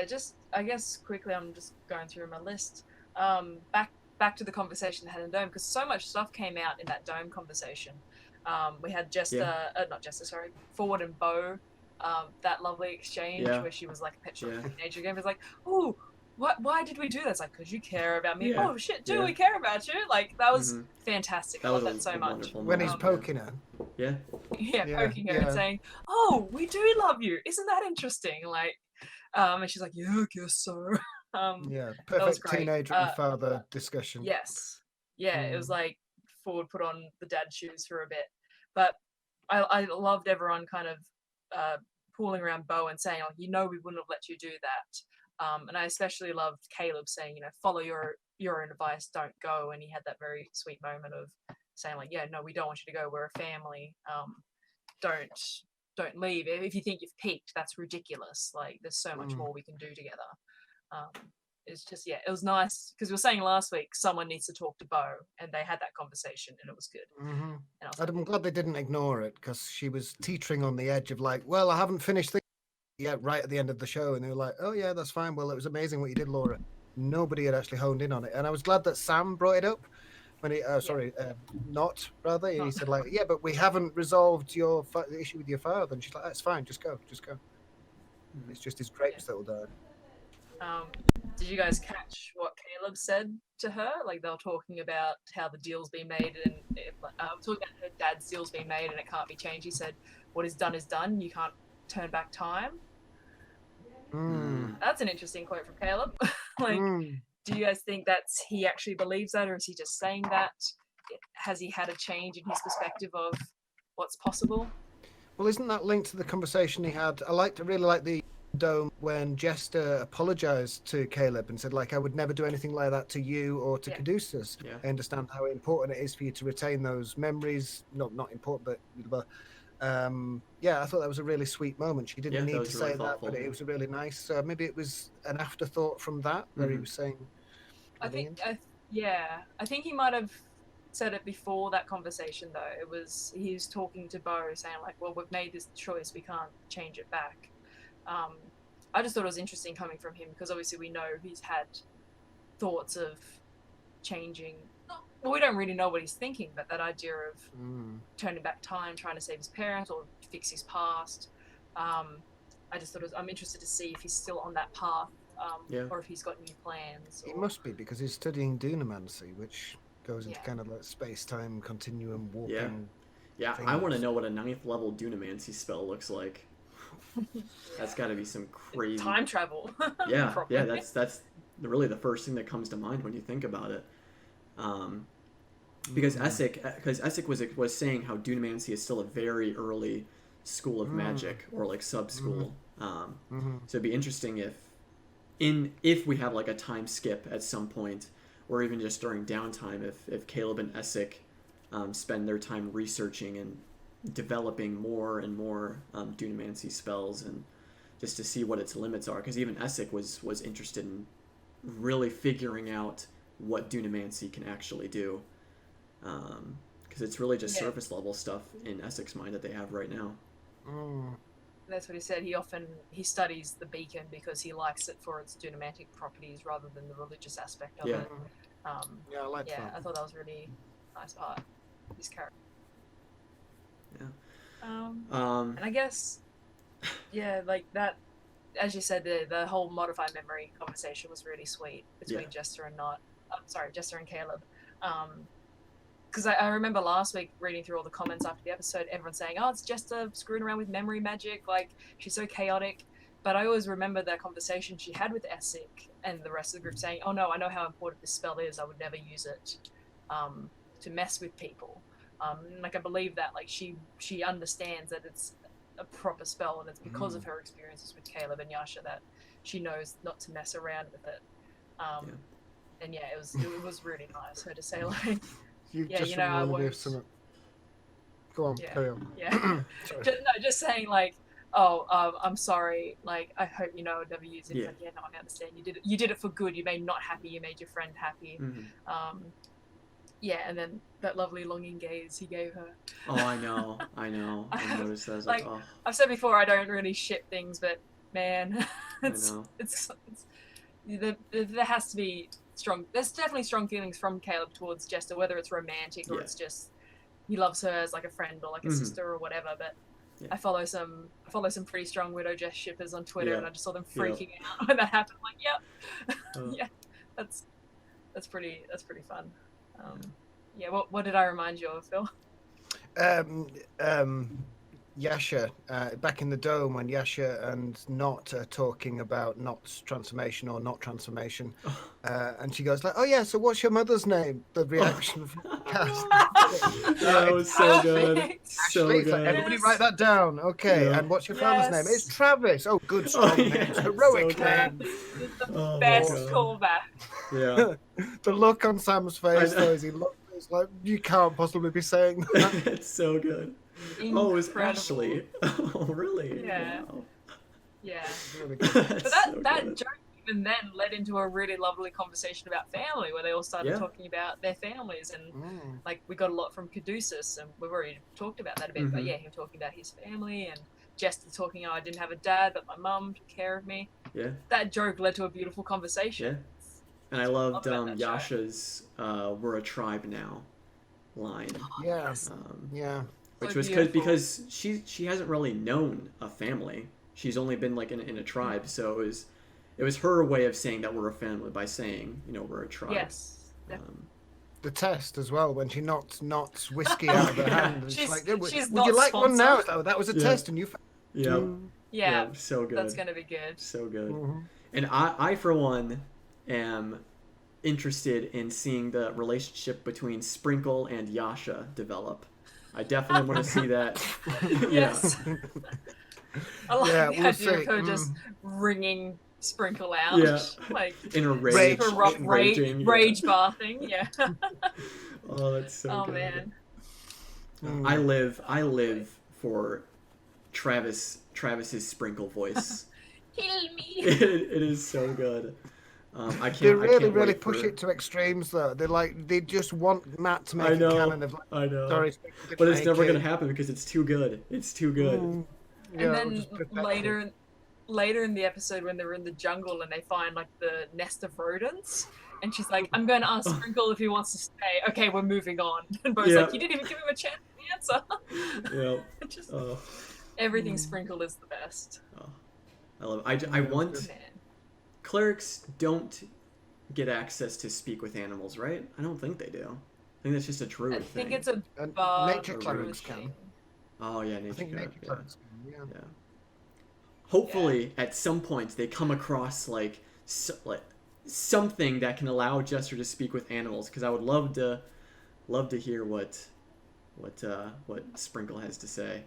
Speaker 2: Just I guess quickly, I'm just going through my list. Back to the conversation they had in Dome, because so much stuff came out in that Dome conversation. We had Forward and Bo, that lovely exchange where she was like a petulant teenager again. It was like, "Ooh, why did we do that?" It's like, "Because you care about me." Yeah. Oh shit, we care about you? Like, that was fantastic. I love that so much.
Speaker 3: When he's poking her.
Speaker 2: Poking her and saying, "Oh, we do love you. Isn't that interesting?" Like, and she's like, "Yeah, I guess so."
Speaker 3: Perfect teenager and father discussion.
Speaker 2: Yes. Yeah, it was like Ford put on the dad shoes for a bit. But I loved everyone kind of pulling around Bo and saying, "Oh, we wouldn't have let you do that." And I especially loved Caleb saying, "Follow your own advice, don't go." And he had that very sweet moment of saying, like, "Yeah, no, we don't want you to go. We're a family. Don't leave. If you think you've peaked, that's ridiculous. Like, there's so much more we can do together." It's just, it was nice, because we were saying last week someone needs to talk to Bo, and they had that conversation, and it was good. And
Speaker 3: I'm glad they didn't ignore it, because she was teetering on the edge of like, "Well, I haven't finished things yet," right at the end of the show, and they were like, "Oh yeah, that's fine. Well, it was amazing what you did, Laura." Nobody had actually honed in on it, and I was glad that Sam brought it up when he he said like, "Yeah, but we haven't resolved your issue with your father," and she's like, "That's fine, just go." It's just his drapes that will die.
Speaker 2: Did you guys catch what Caleb said to her? Like, they were talking about how the deal's been made, and talking about her dad's deal's been made and it can't be changed. He said, "What is done is done. You can't turn back time." That's an interesting quote from Caleb. Do you guys think he actually believes that, or is he just saying that? Has he had a change in his perspective of what's possible?
Speaker 3: Well, isn't that linked to the conversation he had? I really like the Dome when Jester apologized to Caleb and said, like, "I would never do anything like that to you or to Caduceus. I understand how important it is for you to retain those memories." Not important, but I thought that was a really sweet moment. She didn't need to say that, but it was a really nice. So maybe it was an afterthought from that where he was saying.
Speaker 2: I think he might have said it before that conversation, though. He was talking to Bo, saying like, "Well, we've made this choice. We can't change it back." I just thought it was interesting coming from him, because obviously we know he's had thoughts of changing. Well, we don't really know what he's thinking, but that idea of turning back time, trying to save his parents or fix his past. I just thought I'm interested to see if he's still on that path, or if he's got new plans.
Speaker 3: He must be, because he's studying dunamancy, which goes into kind of like space-time continuum warping.
Speaker 1: Yeah, I want to know what a 9th level dunamancy spell looks like. That's got to be some crazy
Speaker 2: time travel.
Speaker 1: That's really the first thing that comes to mind when you think about it. Because Essek was saying how dunamancy is still a very early school of magic, or like sub school. So it'd be interesting if we have like a time skip at some point, or even just during downtime, if Caleb and Essek spend their time researching and developing more and more dunamancy spells and just to see what its limits are. Because even Essek was interested in really figuring out what Dunamancy can actually do. Because it's really just surface level stuff in Essek's mind that they have right now.
Speaker 2: That's what he said. He studies the beacon because he likes it for its Dunamantic properties rather than the religious aspect of it.
Speaker 3: I like that.
Speaker 2: I thought that was a really nice part of his character. And I guess, like that, as you said, the whole modified memory conversation was really sweet between Jester and Caleb. Because I remember last week reading through all the comments after the episode, everyone saying, "Oh, it's Jester screwing around with memory magic, like she's so chaotic." But I always remember that conversation she had with Essek and the rest of the group saying, "Oh no, I know how important this spell is. I would never use it to mess with people." Like I believe that, like she understands that it's a proper spell, and it's because of her experiences with Caleb and Yasha that she knows not to mess around with it. And it was really nice her to say like, I won't.
Speaker 3: Go on, carry on.
Speaker 2: Yeah, just saying like, I'm sorry. Like I hope you know I would never use it. Like, no, I understand. You did it for good. You made not happy. You made your friend happy. And then that lovely longing gaze he gave her.
Speaker 1: Oh, I know. I noticed that. I was like, oh.
Speaker 2: I've said before, I don't really ship things, but man, there has to be strong. There's definitely strong feelings from Caleb towards Jester, whether it's romantic or it's just he loves her as like a friend or like a sister or whatever. But I follow some pretty strong Widow Jess shippers on Twitter, and I just saw them freaking out when that happened. I'm like, that's pretty fun. What did I remind you of, Phil?
Speaker 3: Yasha, back in the dome when Yasha and Not are talking about Not's transformation or not transformation, and she goes like, "Oh yeah, so what's your mother's name?" The reaction from the cast.
Speaker 1: That was so good. So good.
Speaker 3: Like, everybody write that down. Okay, and what's your father's name? It's Travis. Oh, good, strong name, heroic name.
Speaker 2: The best callback.
Speaker 1: Yeah.
Speaker 3: The look on Sam's face though, as he looks, it's like you can't possibly be saying that.
Speaker 1: It's so good.
Speaker 2: Incredible.
Speaker 1: Oh, it was Ashley. Oh, really?
Speaker 2: Yeah.
Speaker 1: Wow.
Speaker 2: Yeah.
Speaker 3: Really
Speaker 2: But that joke even then led into a really lovely conversation about family, where they all started talking about their families, and like we got a lot from Caduceus, and we've already talked about that a bit. But him talking about his family, and Jester talking, I didn't have a dad, but my mum took care of me. Yeah. That joke led to a beautiful conversation.
Speaker 1: Yeah. And I loved Yasha's "We're a tribe now" line.
Speaker 3: Yes.
Speaker 1: Which was because she hasn't really known a family. She's only been like in a tribe, so it was her way of saying that we're a family by saying, we're a tribe.
Speaker 2: Yes.
Speaker 3: The test as well, when she knocks whiskey out of her hand. It's like, would you like
Speaker 2: sponsored.
Speaker 3: one now? Oh, that was a test, and you.
Speaker 1: Yeah, so good.
Speaker 2: That's gonna be good.
Speaker 1: So good. And I for one am interested in seeing the relationship between Sprinkle and Yasha develop. I definitely want to see that.
Speaker 2: Yes. I like the idea of her just wringing Sprinkle out.
Speaker 1: Yeah.
Speaker 2: Like
Speaker 1: in a rage.
Speaker 2: Rage bathing. Yeah.
Speaker 1: Oh, that's so good.
Speaker 2: Man.
Speaker 1: I live for Travis's Sprinkle voice.
Speaker 2: Kill me.
Speaker 1: It is so good.
Speaker 3: They really push it to extremes though. They just want Matt to make a canon of
Speaker 1: I know.
Speaker 3: Sorry,
Speaker 1: but it's never gonna happen because it's too good. It's too good.
Speaker 2: And then later in the episode when they're in the jungle and they find like the nest of rodents, and she's like, "I'm going to ask Sprinkle if he wants to stay." Okay, we're moving on. And Bo's like, "You didn't even give him a chance to answer."
Speaker 1: Yeah.
Speaker 2: Everything Sprinkle is the best.
Speaker 1: Oh, I love it. I want. Clerics don't get access to speak with animals, right? I don't think they do. I think that's just a druid thing.
Speaker 2: I think it's a
Speaker 3: nature clerics can.
Speaker 1: Oh yeah, nature clerics
Speaker 3: can. Yeah.
Speaker 1: Hopefully, at some point, they come across like something that can allow Jester to speak with animals. Because I would love to hear what Sprinkle has to say.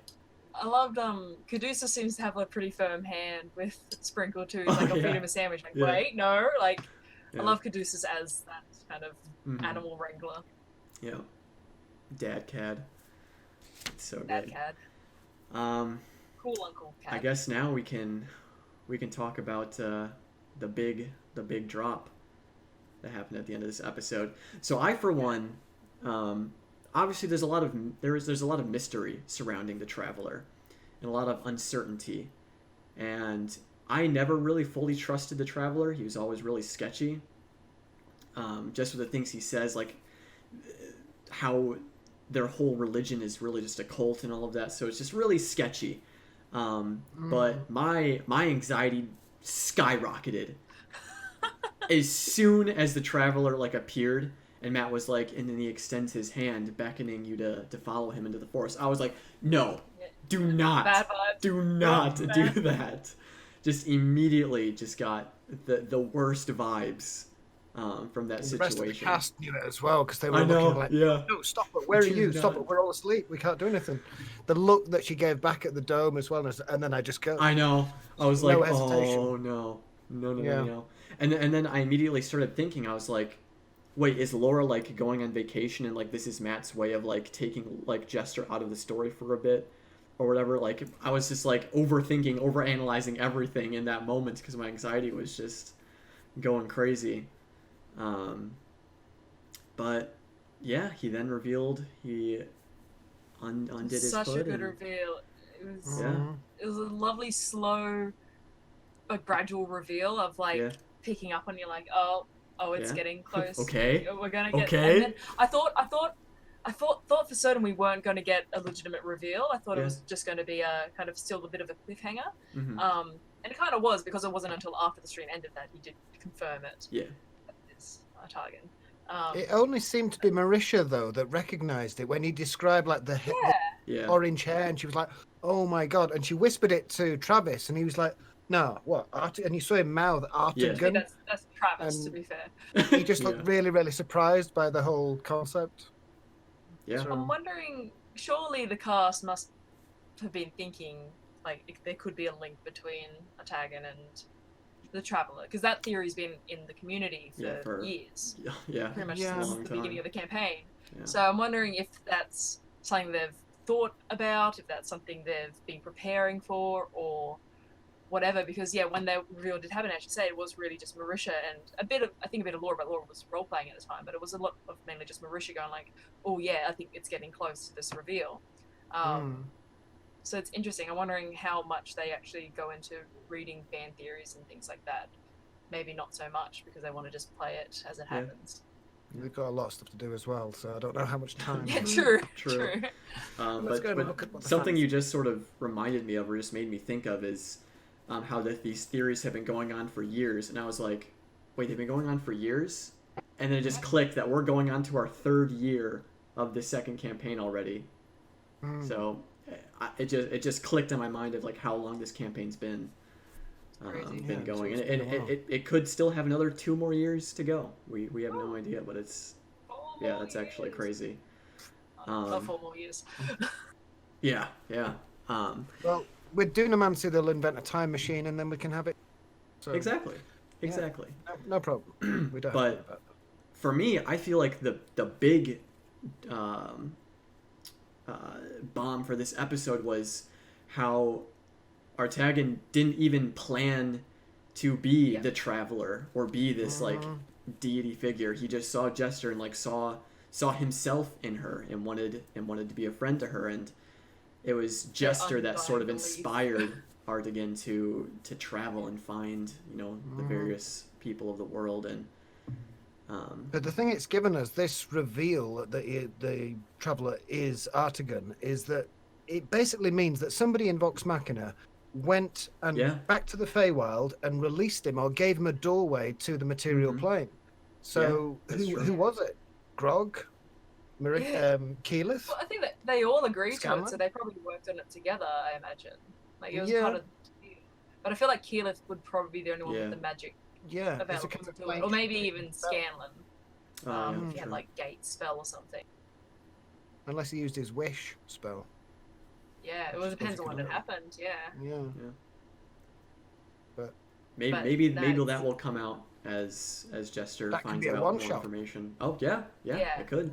Speaker 2: I loved Caduceus seems to have a pretty firm hand with Sprinkle too. He's like, I'll feed him a sandwich. Like, wait, no, like I love Caduceus as that kind of animal wrangler.
Speaker 1: Yeah. Dad Cad. It's so
Speaker 2: Dad
Speaker 1: good.
Speaker 2: Cad. Cool Uncle Cad.
Speaker 1: I guess now we can we can talk about the big drop that happened at the end of this episode. So I, for one, obviously there's a lot of mystery surrounding the Traveler and a lot of uncertainty, and I never really fully trusted the Traveler. He was always really sketchy, just with the things he says, like how their whole religion is really just a cult and all of that. So it's just really sketchy. But my anxiety skyrocketed as soon as the Traveler like appeared, and Matt was like, and then he extends his hand, beckoning you to follow him into the forest. I was like, no, do not do that. Just immediately just got the worst vibes from that situation. The rest of the
Speaker 3: cast knew it as well, because they were looking like, no, stop it, where are you? Stop it, we're all asleep, we can't do anything. The look that she gave back at the dome as well, and then I just go.
Speaker 1: I know. I was like, oh no. And then I immediately started thinking, I was like, wait, is Laura like going on vacation and like this is Matt's way of like taking like Jester out of the story for a bit or whatever? Like I was just like overanalyzing everything in that moment because my anxiety was just going crazy. But yeah, he then revealed he undid his hood.
Speaker 2: Such a good reveal. It was a lovely, slow, but gradual reveal of like picking up on you, like, oh, it's getting close.
Speaker 1: Okay,
Speaker 2: we're gonna get.
Speaker 1: Okay.
Speaker 2: And then I thought for certain we weren't going to get a legitimate reveal. I thought it was just going to be a kind of still a bit of a cliffhanger.
Speaker 1: Mm-hmm.
Speaker 2: And it kind of was, because it wasn't until after the stream ended that he did confirm it.
Speaker 1: Yeah.
Speaker 2: It's a target.
Speaker 3: It only seemed to be Marisha, though, that recognized it when he described like the orange hair, and she was like, "Oh my god!" And she whispered it to Travis, and he was like, "No, what?" And you saw him mouth Artigan.
Speaker 2: Yeah. That's Travis, to be fair.
Speaker 3: He just looked really, really surprised by the whole concept.
Speaker 1: Yeah.
Speaker 2: So I'm wondering, surely the cast must have been thinking like there could be a link between Artagan and the Traveler, because that theory's been in the community for years.
Speaker 1: Yeah.
Speaker 2: Pretty much since the beginning of the campaign.
Speaker 1: Yeah.
Speaker 2: So I'm wondering if that's something they've thought about, if that's something they've been preparing for, or whatever. Because when they revealed it happened, as you say, it was really just Marisha and a bit of Laura, but Laura was role playing at the time. But it was a lot of mainly just Marisha going like, "Oh yeah, I think it's getting close to this reveal." So it's interesting. I'm wondering how much they actually go into reading fan theories and things like that. Maybe not so much, because they want to just play it as it happens.
Speaker 3: We've got a lot of stuff to do as well, so I don't know how much time.
Speaker 2: Yeah, true.
Speaker 1: But something you just sort of reminded me of, or just made me think of, is how these theories have been going on for years. And I was like, wait, they've been going on for years? And then it just clicked that we're going on to our 3rd year of the 2nd campaign already. So it just clicked in my mind of like how long this campaign's been going, and it could still have another 2 more years to go. We have no idea, but it's that's actually crazy.
Speaker 2: 4 more years.
Speaker 1: Yeah.
Speaker 3: Well, with Dunamancy, they'll invent a time machine, and then we can have it. So,
Speaker 1: exactly.
Speaker 3: No problem. We don't.
Speaker 1: But for me, I feel like the big bomb for this episode was how Artagan didn't even plan to be the Traveler or be this like deity figure. He just saw Jester and like saw himself in her and wanted to be a friend to her, and it was Jester that sort of inspired Artagan to travel and find the various people of the world. And
Speaker 3: but the thing it's given us, this reveal that the Traveler is Artagan, is that it basically means that somebody in Vox Machina went and back to the Feywild and released him, or gave him a doorway to the material plane. So who was it? Grog? Keyleth?
Speaker 2: Well, I think that they all agreed to it, so they probably worked on it together, I imagine. Like, it was part of the deal. But I feel like Keyleth would probably be the only one with the magic available to do it. Or maybe even Scanlan. If he had like Gate spell or something.
Speaker 3: Unless he used his wish spell.
Speaker 2: Yeah, it depends on when it happened. Yeah.
Speaker 3: But
Speaker 1: maybe that will come out as Jester finds out more information. Oh yeah, it could.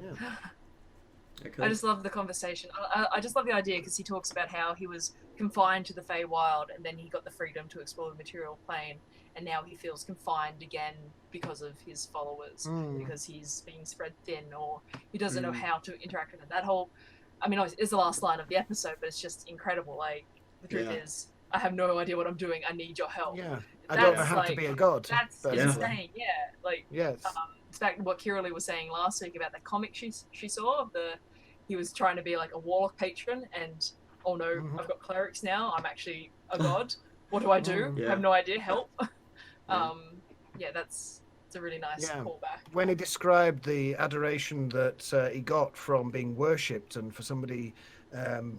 Speaker 2: I just love the conversation. I just love the idea because he talks about how he was confined to the Feywild and then he got the freedom to explore the material plane, and now he feels confined again because of his followers, because he's being spread thin, or he doesn't know how to interact with them. That whole, I mean, it's the last line of the episode, but it's just incredible. Like, the truth is, I have no idea what I'm doing. I need your help.
Speaker 3: Yeah, I don't know how
Speaker 2: like,
Speaker 3: to be a god.
Speaker 2: That's insane. Yeah, like
Speaker 3: yes.
Speaker 2: It's back to what Kiralee was saying last week about the comic she saw of he was trying to be like a warlock patron, and oh no, I've got clerics now. I'm actually a god. What do I do? I have no idea. Help. It's a really nice callback.
Speaker 3: When he described the adoration that he got from being worshipped and for somebody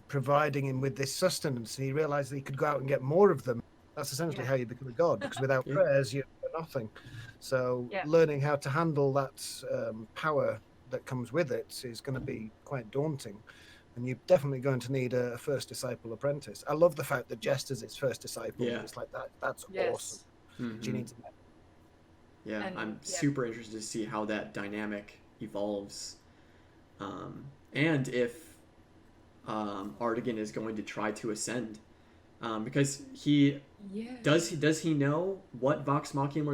Speaker 3: providing him with this sustenance, he realized that he could go out and get more of them. That's essentially how you become a god, because without prayers, you're nothing. So learning how to handle that power that comes with it is going to be quite daunting. And you're definitely going to need a first disciple apprentice. I love the fact that Jester's his first disciple.
Speaker 1: Yeah.
Speaker 3: It's like that. That's awesome. You need to know.
Speaker 1: Yeah, and, I'm super interested to see how that dynamic evolves. And if Artigan is going to try to ascend. Because does he know what Vox Machina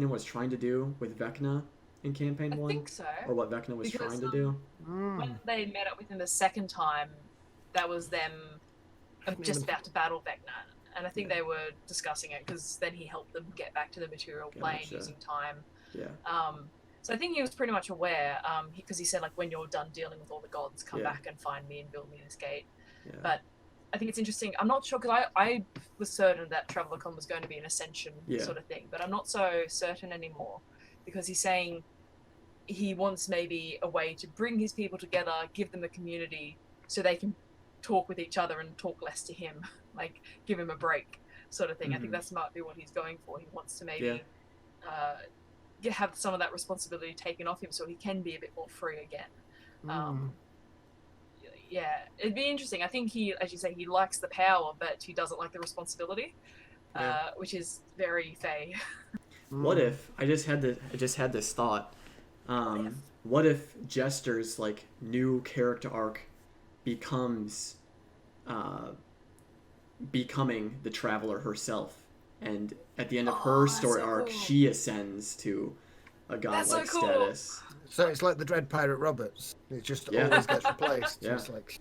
Speaker 1: was trying to do with Vecna in campaign 1?
Speaker 2: I think so.
Speaker 1: Or what Vecna was trying to do?
Speaker 2: When they met up with him the second time, that was them just about to battle Vecna. And I think they were discussing it because then he helped them get back to the material plane using time.
Speaker 1: Yeah.
Speaker 2: So I think he was pretty much aware, because he said, like, when you're done dealing with all the gods, come back and find me and build me this gate. Yeah. But I think it's interesting. I'm not sure, because I was certain that TravelerCon was going to be an ascension sort of thing, but I'm not so certain anymore, because he's saying he wants maybe a way to bring his people together, give them a community, so they can talk with each other and talk less to him, like give him a break sort of thing. I think that's might be what he's going for. He wants to maybe have some of that responsibility taken off him so he can be a bit more free again. It'd be interesting. I think he, as you say, he likes the power, but he doesn't like the responsibility, which is very Fey.
Speaker 1: What if I just had this thought? What if Jester's like new character arc becomes becoming the Traveler herself, and at the end of her story arc, she ascends to a godlike status.
Speaker 3: So it's like the Dread Pirate Roberts. It just always gets replaced. It's like,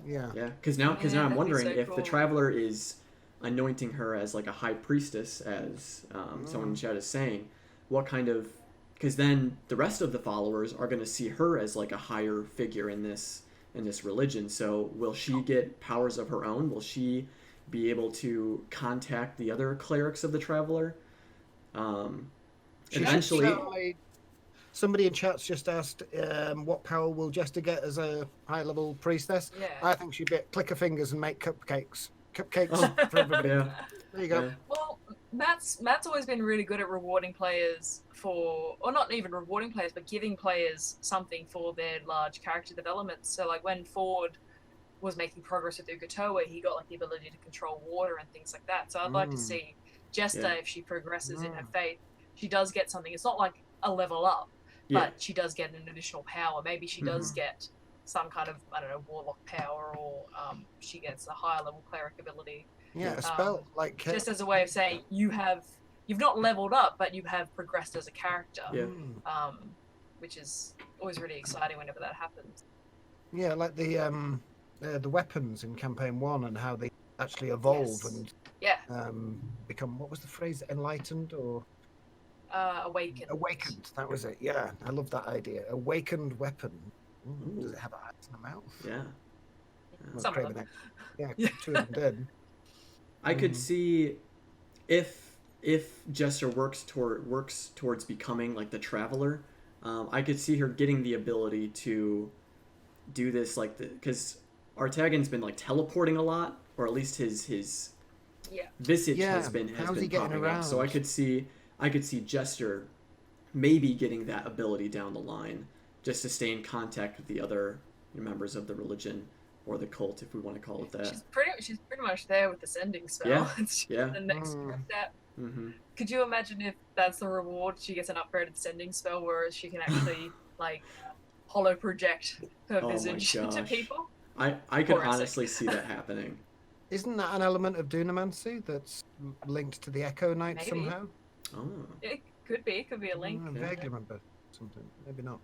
Speaker 1: Because now I'm wondering if the Traveler is anointing her as like a high priestess, as someone in chat is saying. What kind of? Because then the rest of the followers are going to see her as like a higher figure in this religion. So will she get powers of her own? Will she be able to contact the other clerics of the Traveler? Eventually.
Speaker 3: Somebody in chat's just asked, what power will Jester get as a high-level priestess?
Speaker 2: Yeah.
Speaker 3: I think she'd click her fingers and make cupcakes. Cupcakes for everybody. There you go.
Speaker 2: Yeah. Well, Matt's always been really good at rewarding players or not even rewarding players, but giving players something for their large character development. So, like, when Ford was making progress with Ugatoa, he got, like, the ability to control water and things like that. So I'd like to see Jester, if she progresses in her faith, she does get something. It's not like a level up. But she does get an additional power. Maybe she does get some kind of, I don't know, warlock power, or she gets a higher level cleric ability.
Speaker 3: Yeah, a spell.
Speaker 2: Just as a way of saying you've not leveled up, but you have progressed as a character.
Speaker 1: Yeah.
Speaker 2: Which is always really exciting whenever that happens.
Speaker 3: Yeah, like the weapons in campaign 1 and how they actually evolve and become, what was the phrase, enlightened or... Awakened, that was it. Yeah, I love that idea. Awakened weapon. Does it have eyes in the mouth?
Speaker 1: Yeah.
Speaker 2: Some of them.
Speaker 3: Yeah, 2 of them did.
Speaker 1: I could see if Jester works towards becoming like the Traveler, I could see her getting the ability to do this, like, because Artagan's been like teleporting a lot, or at least his visage has been popping up. So I could see Jester maybe getting that ability down the line, just to stay in contact with the other members of the religion or the cult, if we want to call it that.
Speaker 2: She's pretty much there with the sending spell.
Speaker 1: Yeah.
Speaker 2: It's just the next step.
Speaker 1: Mm-hmm.
Speaker 2: Could you imagine if that's the reward? She gets an upgraded sending spell, where she can actually like hollow project her
Speaker 1: Oh my
Speaker 2: visage to
Speaker 1: gosh.
Speaker 2: people.
Speaker 1: I could
Speaker 2: Horrific.
Speaker 1: honestly see that happening.
Speaker 3: Isn't that an element of Dunamancy that's linked to the Echo Knight
Speaker 2: Maybe.
Speaker 3: somehow?
Speaker 1: Oh.
Speaker 2: It could be a link.
Speaker 3: I vaguely remember something. Maybe not.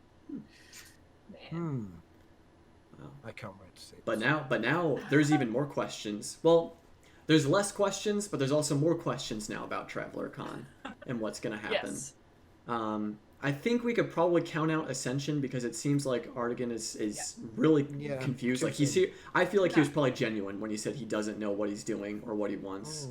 Speaker 2: Man.
Speaker 1: Wow.
Speaker 3: I can't wait to see.
Speaker 1: But now there's even more questions. Well, there's less questions, but there's also more questions now about Traveler Con and what's gonna happen.
Speaker 2: Yes.
Speaker 1: I think we could probably count out Ascension because it seems like Artigan is really confused. Like I feel like he was probably genuine when he said he doesn't know what he's doing or what he wants.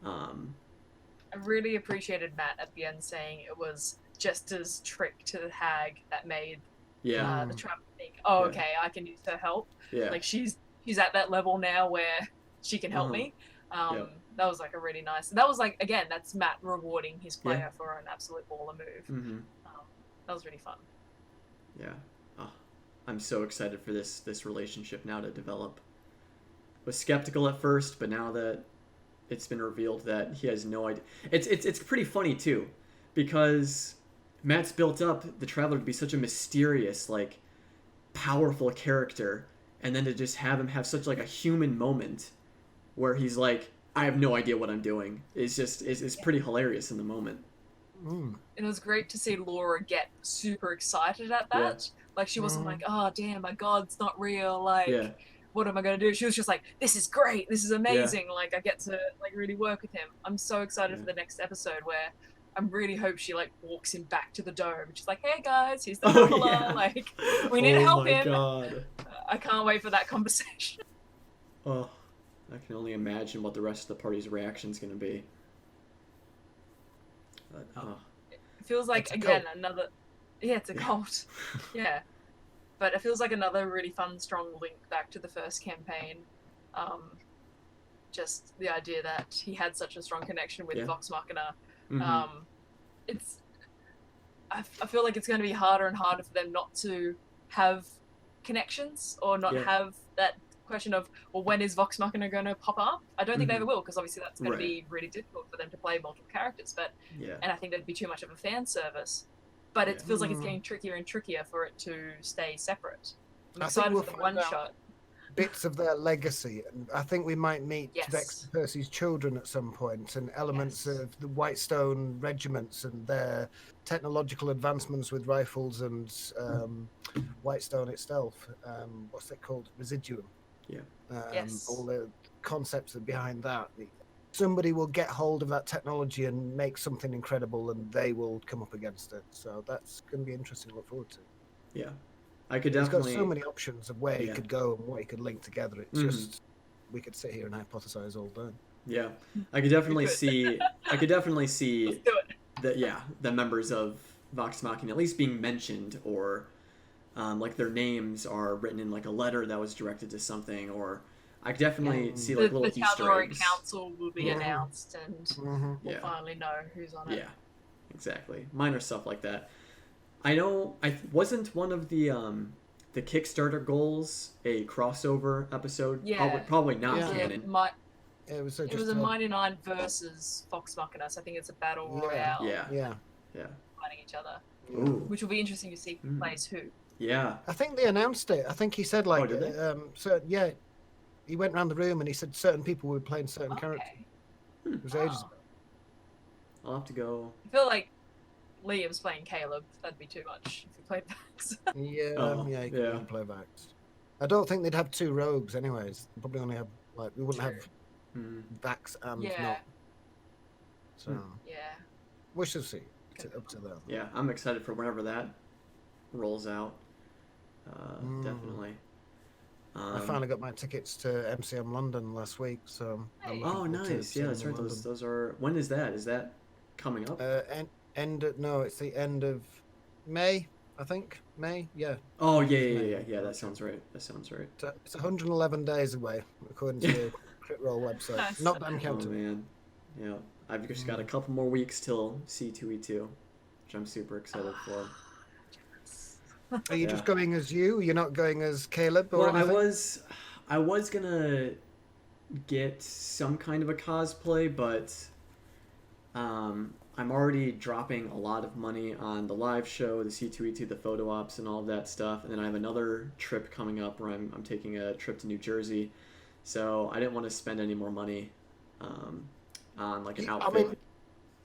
Speaker 2: I really appreciated Matt at the end saying it was Jester's trick to the hag that made the Traveler think, oh, okay, I can use her help.
Speaker 1: Yeah.
Speaker 2: Like she's at that level now where she can help me. That was like a really nice. That was like, again, that's Matt rewarding his player for an absolute baller move. That was really fun.
Speaker 1: Yeah. Oh, I'm so excited for this relationship now to develop. Was skeptical at first, but now that it's been revealed that he has no idea, it's pretty funny too, because Matt's built up the Traveler to be such a mysterious, like, powerful character, and then to just have him have such like a human moment where he's like, I have no idea what I'm doing. It's pretty hilarious in the moment.
Speaker 2: And it was great to see Laura get super excited at that. Like she wasn't like, oh damn, my god's not real. Like, what am I gonna do? She was just like, this is great. This is amazing. Like I get to like really work with him. I'm so excited for the next episode where I really hope she like walks him back to the dome. She's like, hey guys, here's the Traveler. Like we need to help him.
Speaker 1: God.
Speaker 2: I can't wait for that conversation.
Speaker 1: Oh. I can only imagine what the rest of the party's reaction is going to be. But,
Speaker 2: It feels like, again, another... Yeah, it's a cult. Yeah. But it feels like another really fun, strong link back to the first campaign. Just the idea that he had such a strong connection with Vox Machina. It's... I feel like it's going to be harder and harder for them not to have connections or not have that question of, well, when is Vox Machina going to pop up? I don't think they ever will, because obviously that's going to be really difficult for them to play multiple characters, but and I think that'd be too much of a fan service. But it feels like it's getting trickier and trickier for it to stay separate. I'm excited for the one shot.
Speaker 3: Bits of their legacy, and I think we might meet Vex Percy's children at some point, and elements of the Whitestone regiments and their technological advancements with rifles and Whitestone itself. What's it called? Residuum. All the concepts behind that. Somebody will get hold of that technology and make something incredible, and they will come up against it. So that's going to be interesting to look forward to.
Speaker 1: Yeah, I could definitely.
Speaker 3: He's got so many options of where he could go and what he could link together. It's just we could sit here and hypothesize all day.
Speaker 1: Yeah, I could definitely see. I could definitely see that. The members of Vox Machina at least being mentioned, or like their names are written in like a letter that was directed to something, or I could definitely see like little Easter eggs.
Speaker 2: The Council will be announced, and we'll finally know who's on it. Yeah,
Speaker 1: exactly. Minor stuff like that. I know. I wasn't one of the Kickstarter goals a crossover episode.
Speaker 2: Yeah,
Speaker 1: probably not canon.
Speaker 3: It was
Speaker 2: a Mighty Nine versus Vox Machina, so I think it's a battle royale.
Speaker 1: Yeah.
Speaker 2: Fighting each other.
Speaker 1: Ooh.
Speaker 2: Which will be interesting to see who plays who.
Speaker 1: Yeah.
Speaker 3: I think they announced it. I think he said like, he went around the room and he said certain people were playing certain characters. It was ages ago.
Speaker 1: I'll have to go.
Speaker 2: I feel like Liam's playing Caleb. That'd be too much if he played Vax.
Speaker 3: He could play Vax. I don't think they'd have two rogues anyways. They'd probably only have we wouldn't have Vax and not. So we shall see. Up to them.
Speaker 1: Yeah, I'm excited for whenever that rolls out. Definitely.
Speaker 3: I finally got my tickets to MCM London last week, so.
Speaker 1: Nice! Yeah, that's right. Those are. When is that? Is that coming up?
Speaker 3: It's the end of May, I think. May, yeah.
Speaker 1: Oh yeah. That sounds right. It's
Speaker 3: 111 days away, according to the Crit Roll website.
Speaker 2: Nice.
Speaker 3: Not that I'm counting.
Speaker 1: Oh man, yeah. I've just got a couple more weeks till C2E2, which I'm super excited for.
Speaker 3: Are you just going as you? You're not going as Caleb or anything?
Speaker 1: I was gonna get some kind of a cosplay, but I'm already dropping a lot of money on the live show, the C2E2, the photo ops, and all of that stuff. And then I have another trip coming up where I'm taking a trip to New Jersey. So I didn't want to spend any more money on like an outfit.
Speaker 3: I mean,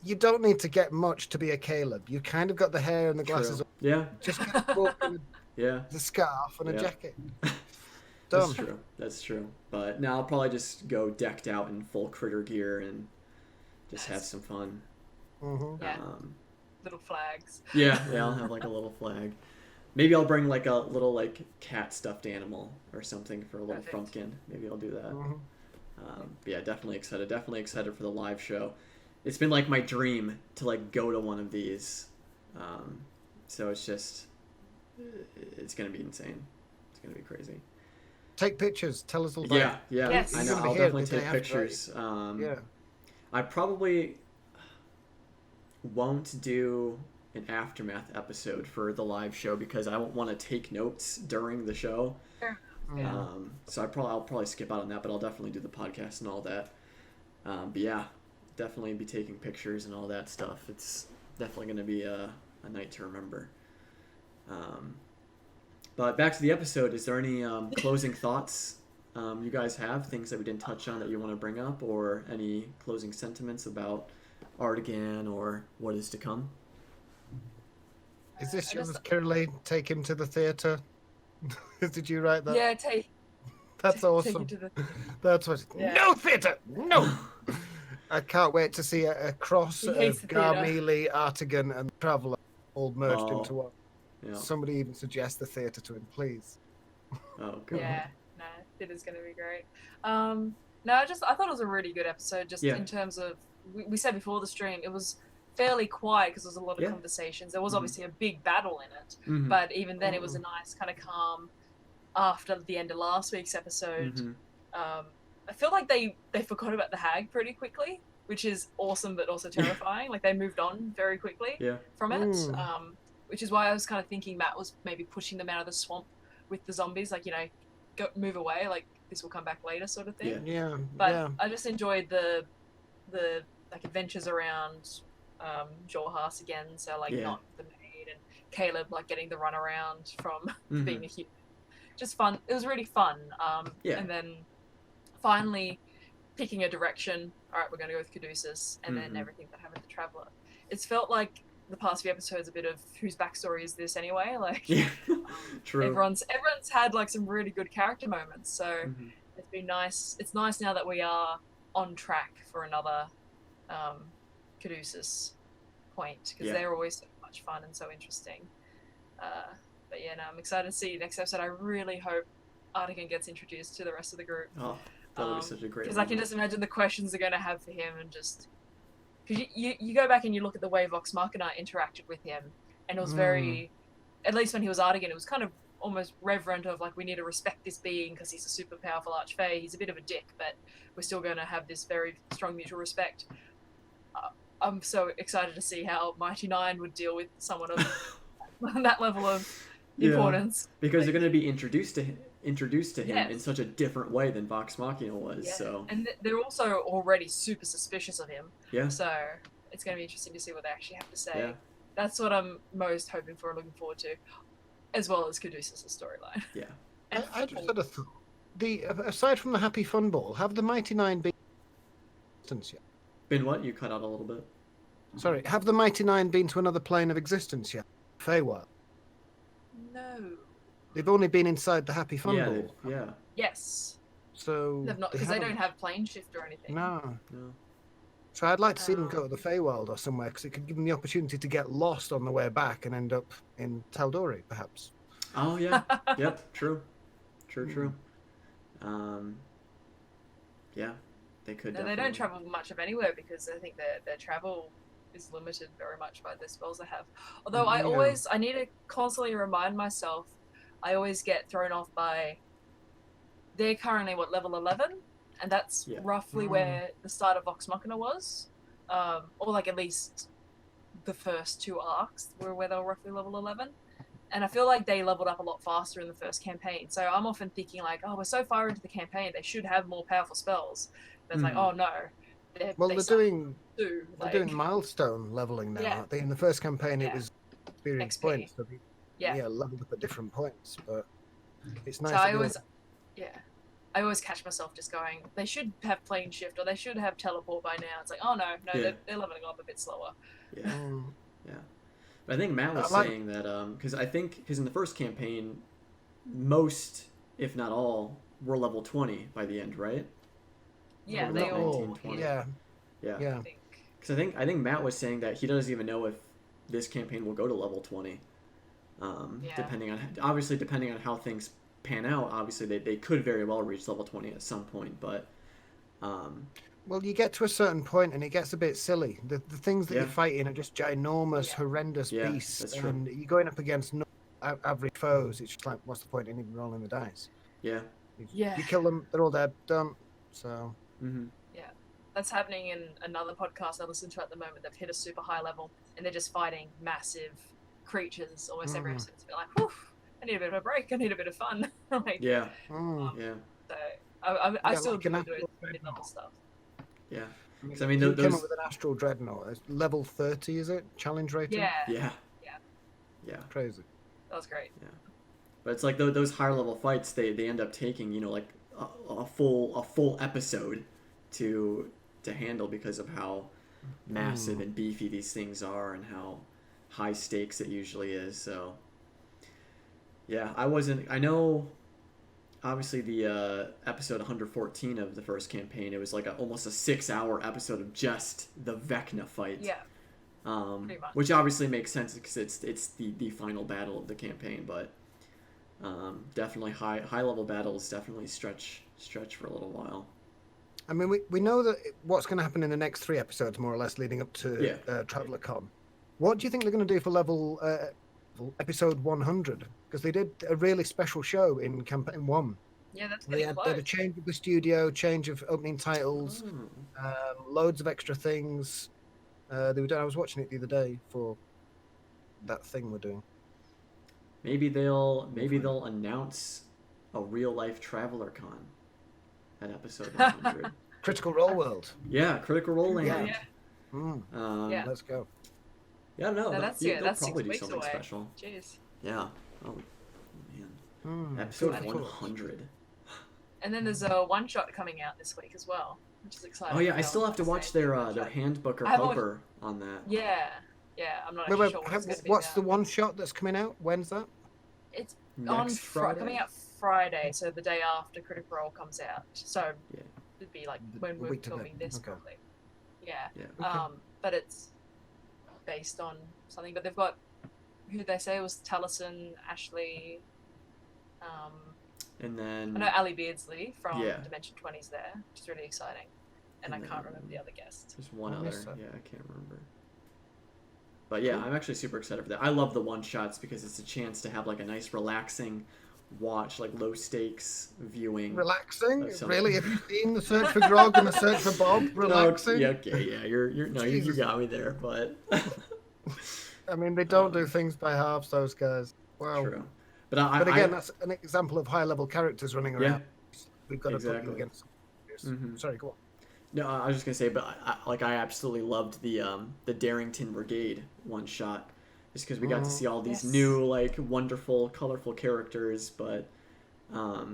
Speaker 3: you don't need to get much to be a Caleb. You kind of got the hair and the glasses.
Speaker 1: True. Yeah.
Speaker 3: Just get walking
Speaker 1: yeah.
Speaker 3: the scarf and a jacket.
Speaker 1: That's true. That's true. But now I'll probably just go decked out in full critter gear and just have some fun.
Speaker 3: Mm-hmm.
Speaker 2: Yeah. Little flags.
Speaker 1: Yeah, I'll have like a little flag. Maybe I'll bring like a little like cat stuffed animal or something for a little frumpkin. Maybe I'll do that.
Speaker 3: Mm-hmm.
Speaker 1: Yeah, definitely excited. Definitely excited for the live show. It's been like my dream to like go to one of these. So it's gonna be insane. It's gonna be crazy.
Speaker 3: Take pictures. Tell us all about it.
Speaker 1: Yeah.
Speaker 2: Yes.
Speaker 1: I know. I'll definitely take pictures.
Speaker 3: Yeah.
Speaker 1: I probably won't do an aftermath episode for the live show because I won't want to take notes during the show.
Speaker 2: Sure.
Speaker 3: Yeah.
Speaker 1: So I'll probably skip out on that, but I'll definitely do the podcast and all that. But yeah, definitely be taking pictures and all that stuff. It's definitely going to be a night to remember. But back to the episode, is there any closing thoughts you guys have, things that we didn't touch on that you want to bring up, or any closing sentiments about Artigan or what is to come?
Speaker 3: Is this yours, Caroline? Take him to the theatre? Did you write that?
Speaker 2: Yeah,
Speaker 3: That's awesome. That's what.
Speaker 2: Yeah.
Speaker 3: No theatre! No! I can't wait to see a cross of Garmelie, Artigan, and Traveller all merged into one.
Speaker 1: Yeah.
Speaker 3: Somebody even suggest the theatre to him, please.
Speaker 1: Oh, God.
Speaker 2: Yeah, no, it is going to be great. No, I thought it was a really good episode. Just in terms of, we said before the stream, it was fairly quiet because there was a lot of conversations. There was obviously a big battle in it, but even then, it was a nice kind of calm. After the end of last week's episode, I feel like they forgot about the hag pretty quickly, which is awesome but also terrifying. Like they moved on very quickly from it. Which is why I was kind of thinking Matt was maybe pushing them out of the swamp with the zombies, like, move away, like this will come back later sort of thing.
Speaker 3: Yeah.
Speaker 2: But I just enjoyed the like adventures around Jorhaas again, so like not the maid, and Caleb like getting the run around from being a human. Just fun. It was really fun. And then finally picking a direction. All right, we're going to go with Caduceus, and then everything that happened to Traveller. It's felt like the past few episodes a bit of whose backstory is this anyway? Like,
Speaker 1: true.
Speaker 2: Everyone's had like some really good character moments. So it's been nice. It's nice now that we are on track for another Caduceus point because they're always so much fun and so interesting. But yeah, no, I'm excited to see next episode. I really hope Artigan gets introduced to the rest of the group.
Speaker 1: Oh, that would be such a great.
Speaker 2: Because I can just imagine the questions they're going to have for him, and just because you go back and you look at the way Vox Machina interacted with him, and it was very, at least when he was Artigan, it was kind of almost reverent of like, we need to respect this being because he's a super powerful archfey. He's a bit of a dick, but we're still going to have this very strong mutual respect. I'm so excited to see how Mighty Nine would deal with someone of that level of importance.
Speaker 1: Because they're going to be introduced to him in such a different way than Vox Machina was. So,
Speaker 2: and they're also already super suspicious of him.
Speaker 1: Yeah.
Speaker 2: So it's going to be interesting to see what they actually have to say.
Speaker 1: Yeah.
Speaker 2: That's what I'm most hoping for and looking forward to, as well as Caduceus' storyline.
Speaker 1: Yeah.
Speaker 3: I just had a thought. Aside from the Happy Fun Ball, have the Mighty Nine been in existence yet?
Speaker 1: Been what? You cut out a little bit.
Speaker 3: Sorry, have the Mighty Nine been to another plane of existence yet? Feywild.
Speaker 2: No.
Speaker 3: They've only been inside the Happy Fun Ball.
Speaker 1: Yeah.
Speaker 2: Yes.
Speaker 3: So
Speaker 2: They've not, because they don't have plane shift or anything.
Speaker 3: No. So I'd like to see them go to the Feywild or somewhere, because it could give them the opportunity to get lost on the way back and end up in Tal'Dorei, perhaps.
Speaker 1: Oh yeah. Yep. True. Yeah, they could.
Speaker 2: No, they don't travel much of anywhere because I think their travel is limited very much by the spells they have. Although I need to constantly remind myself. I always get thrown off by. They're currently level 11, and that's roughly where the start of Vox Machina was, or like at least the first two arcs were where they were roughly level 11. And I feel like they leveled up a lot faster in the first campaign. So I'm often thinking like, oh, we're so far into the campaign, they should have more powerful spells. But it's like, oh no,
Speaker 3: Well,
Speaker 2: they
Speaker 3: they're
Speaker 2: suck
Speaker 3: doing
Speaker 2: too.
Speaker 3: they're
Speaker 2: Like,
Speaker 3: doing milestone leveling now,
Speaker 2: Yeah.
Speaker 3: aren't they? In the first campaign, it
Speaker 2: Yeah.
Speaker 3: was experience
Speaker 2: XP.
Speaker 3: points, so they
Speaker 2: Yeah.
Speaker 3: leveled up at different points. But it's nice.
Speaker 2: So
Speaker 3: that
Speaker 2: I
Speaker 3: they
Speaker 2: always, I always catch myself just going, they should have plane shift or they should have teleport by now. It's like, oh no,
Speaker 1: Yeah.
Speaker 2: they're leveling up a bit slower.
Speaker 1: Yeah.
Speaker 3: Mm.
Speaker 1: Yeah. But I think Matt was saying that because in the first campaign, most, if not all, were level 20 by the end, right?
Speaker 2: Yeah,
Speaker 1: Or
Speaker 2: they
Speaker 1: not
Speaker 2: all
Speaker 1: 19, 20.
Speaker 3: Yeah.
Speaker 2: I think.
Speaker 1: Because I think Matt was saying that he doesn't even know if this campaign will go to level 20. Depending on how things pan out. Obviously, they could very well reach level 20 at some point, but.
Speaker 3: Well, you get to a certain point and it gets a bit silly. The things that you're fighting are just ginormous, horrendous beasts,
Speaker 1: that's true.
Speaker 3: and you're going up against average foes. It's just like, what's the point in even rolling the dice?
Speaker 1: Yeah.
Speaker 3: You kill them, they're all dead, done. So.
Speaker 1: Mm-hmm.
Speaker 2: Yeah, that's happening in another podcast I listen to at the moment. They've hit a super high level and they're just fighting massive creatures almost every episode. It's like, whew, I need a bit of a break. I need a bit of fun. Like,
Speaker 1: yeah.
Speaker 2: So I still do mid-level stuff.
Speaker 1: Yeah.
Speaker 3: I mean, you came up with an Astral Dreadnought. It's level 30, is it? Challenge rating?
Speaker 2: Yeah.
Speaker 3: Crazy.
Speaker 2: That was great.
Speaker 1: Yeah. But it's like those higher level fights, they end up taking, like a full episode to handle because of how massive and beefy these things are and how high stakes it usually is. So yeah, I know obviously the episode 114 of the first campaign, it was like almost a 6-hour episode of just the Vecna fight.
Speaker 2: Yeah. Pretty much.
Speaker 1: Which obviously makes sense because it's the final battle of the campaign, but definitely high level battles definitely stretch for a little while.
Speaker 3: I mean, we know that what's going to happen in the next 3 episodes, more or less, leading up to Traveler Con. What do you think they're going to do for level episode 100? Because they did a really special show in campaign 1.
Speaker 2: Yeah, that's
Speaker 3: they had a change of the studio, change of opening titles, loads of extra things. They were doing, I was watching it the other day for that thing we're doing.
Speaker 1: Maybe they'll announce a real life Traveler Con at episode 100.
Speaker 3: Critical Role World.
Speaker 1: Yeah, Critical Role Land.
Speaker 3: Yeah. Let's go.
Speaker 1: Yeah, no,
Speaker 2: that's
Speaker 1: probably
Speaker 2: 6
Speaker 1: do
Speaker 2: weeks
Speaker 1: something
Speaker 2: away.
Speaker 1: special.
Speaker 2: Jeez.
Speaker 1: Yeah. Oh man. Episode 100.
Speaker 2: And then there's a one-shot coming out this week as well, which is exciting.
Speaker 1: Oh yeah, I still have to watch their handbook or helper on that.
Speaker 2: Yeah, I'm not actually sure what it's going to be
Speaker 3: what's
Speaker 2: about.
Speaker 3: the one shot that's coming out? When's that?
Speaker 2: It's
Speaker 1: Next Friday?
Speaker 2: coming out Friday, so the day after Critical Role comes out. So it'd be like when we're filming this probably. Yeah.
Speaker 1: Okay.
Speaker 2: But it's based on something. But they've got who they say was Taliesin, Ashley.
Speaker 1: And then
Speaker 2: I know Ali Beardsley from
Speaker 1: Yeah.
Speaker 2: Dimension 20's there, which is really exciting. And I can't remember the other guest.
Speaker 1: There's one other. Yeah, I can't remember. But yeah, I'm actually super excited for that. I love the one-shots because it's a chance to have like a nice relaxing watch, like low stakes viewing.
Speaker 3: Relaxing? Really? Have you seen The Search for Grog and The Search for Bob? Relaxing?
Speaker 1: No, you got me there, but
Speaker 3: I mean, they don't do things by halves, those guys. Wow.
Speaker 1: True.
Speaker 3: But again, that's an example of high-level characters running around.
Speaker 1: Yeah,
Speaker 3: We've got to put you against. Sorry, go on.
Speaker 1: No, I was just gonna say, but I absolutely loved the Darrington Brigade one shot, just because we got to see all these new like wonderful, colorful characters. But
Speaker 2: I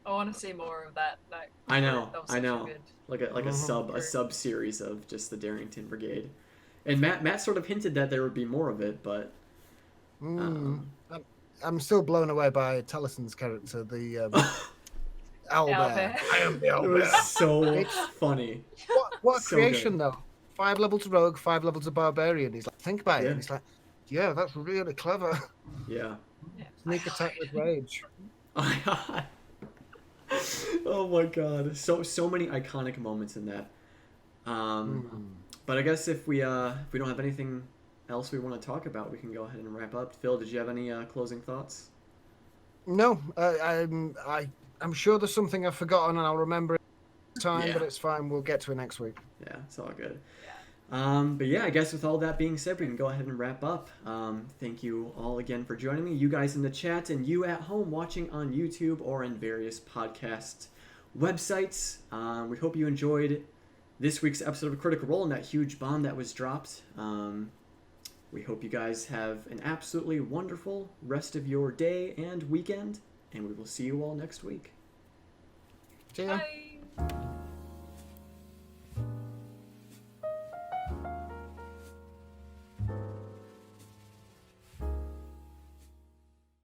Speaker 2: want to see more of that.
Speaker 1: I know, like a sub series of just the Darrington Brigade, and Matt sort of hinted that there would be more of it, but
Speaker 3: I'm still blown away by Talison's character, the Owlbear. I am the Owlbear.
Speaker 1: It was so funny.
Speaker 3: What a creation, though. 5 levels of rogue, 5 levels of barbarian. He's like, think about it. And he's like, yeah, that's really clever.
Speaker 1: Yeah.
Speaker 3: Sneak attack with rage.
Speaker 1: Oh my god, so many iconic moments in that. But I guess if we don't have anything else we want to talk about, we can go ahead and wrap up. Phil, did you have any closing thoughts?
Speaker 3: No, I'm sure there's something I've forgotten and I'll remember it time, but it's fine. We'll get to it next week.
Speaker 1: Yeah, it's all good. But yeah, I guess with all that being said, we can go ahead and wrap up. Thank you all again for joining me, you guys in the chat and you at home watching on YouTube or in various podcast websites. We hope you enjoyed this week's episode of Critical Role and that huge bomb that was dropped. We hope you guys have an absolutely wonderful rest of your day and weekend, and we will see you all next week.
Speaker 3: See ya.
Speaker 2: Bye.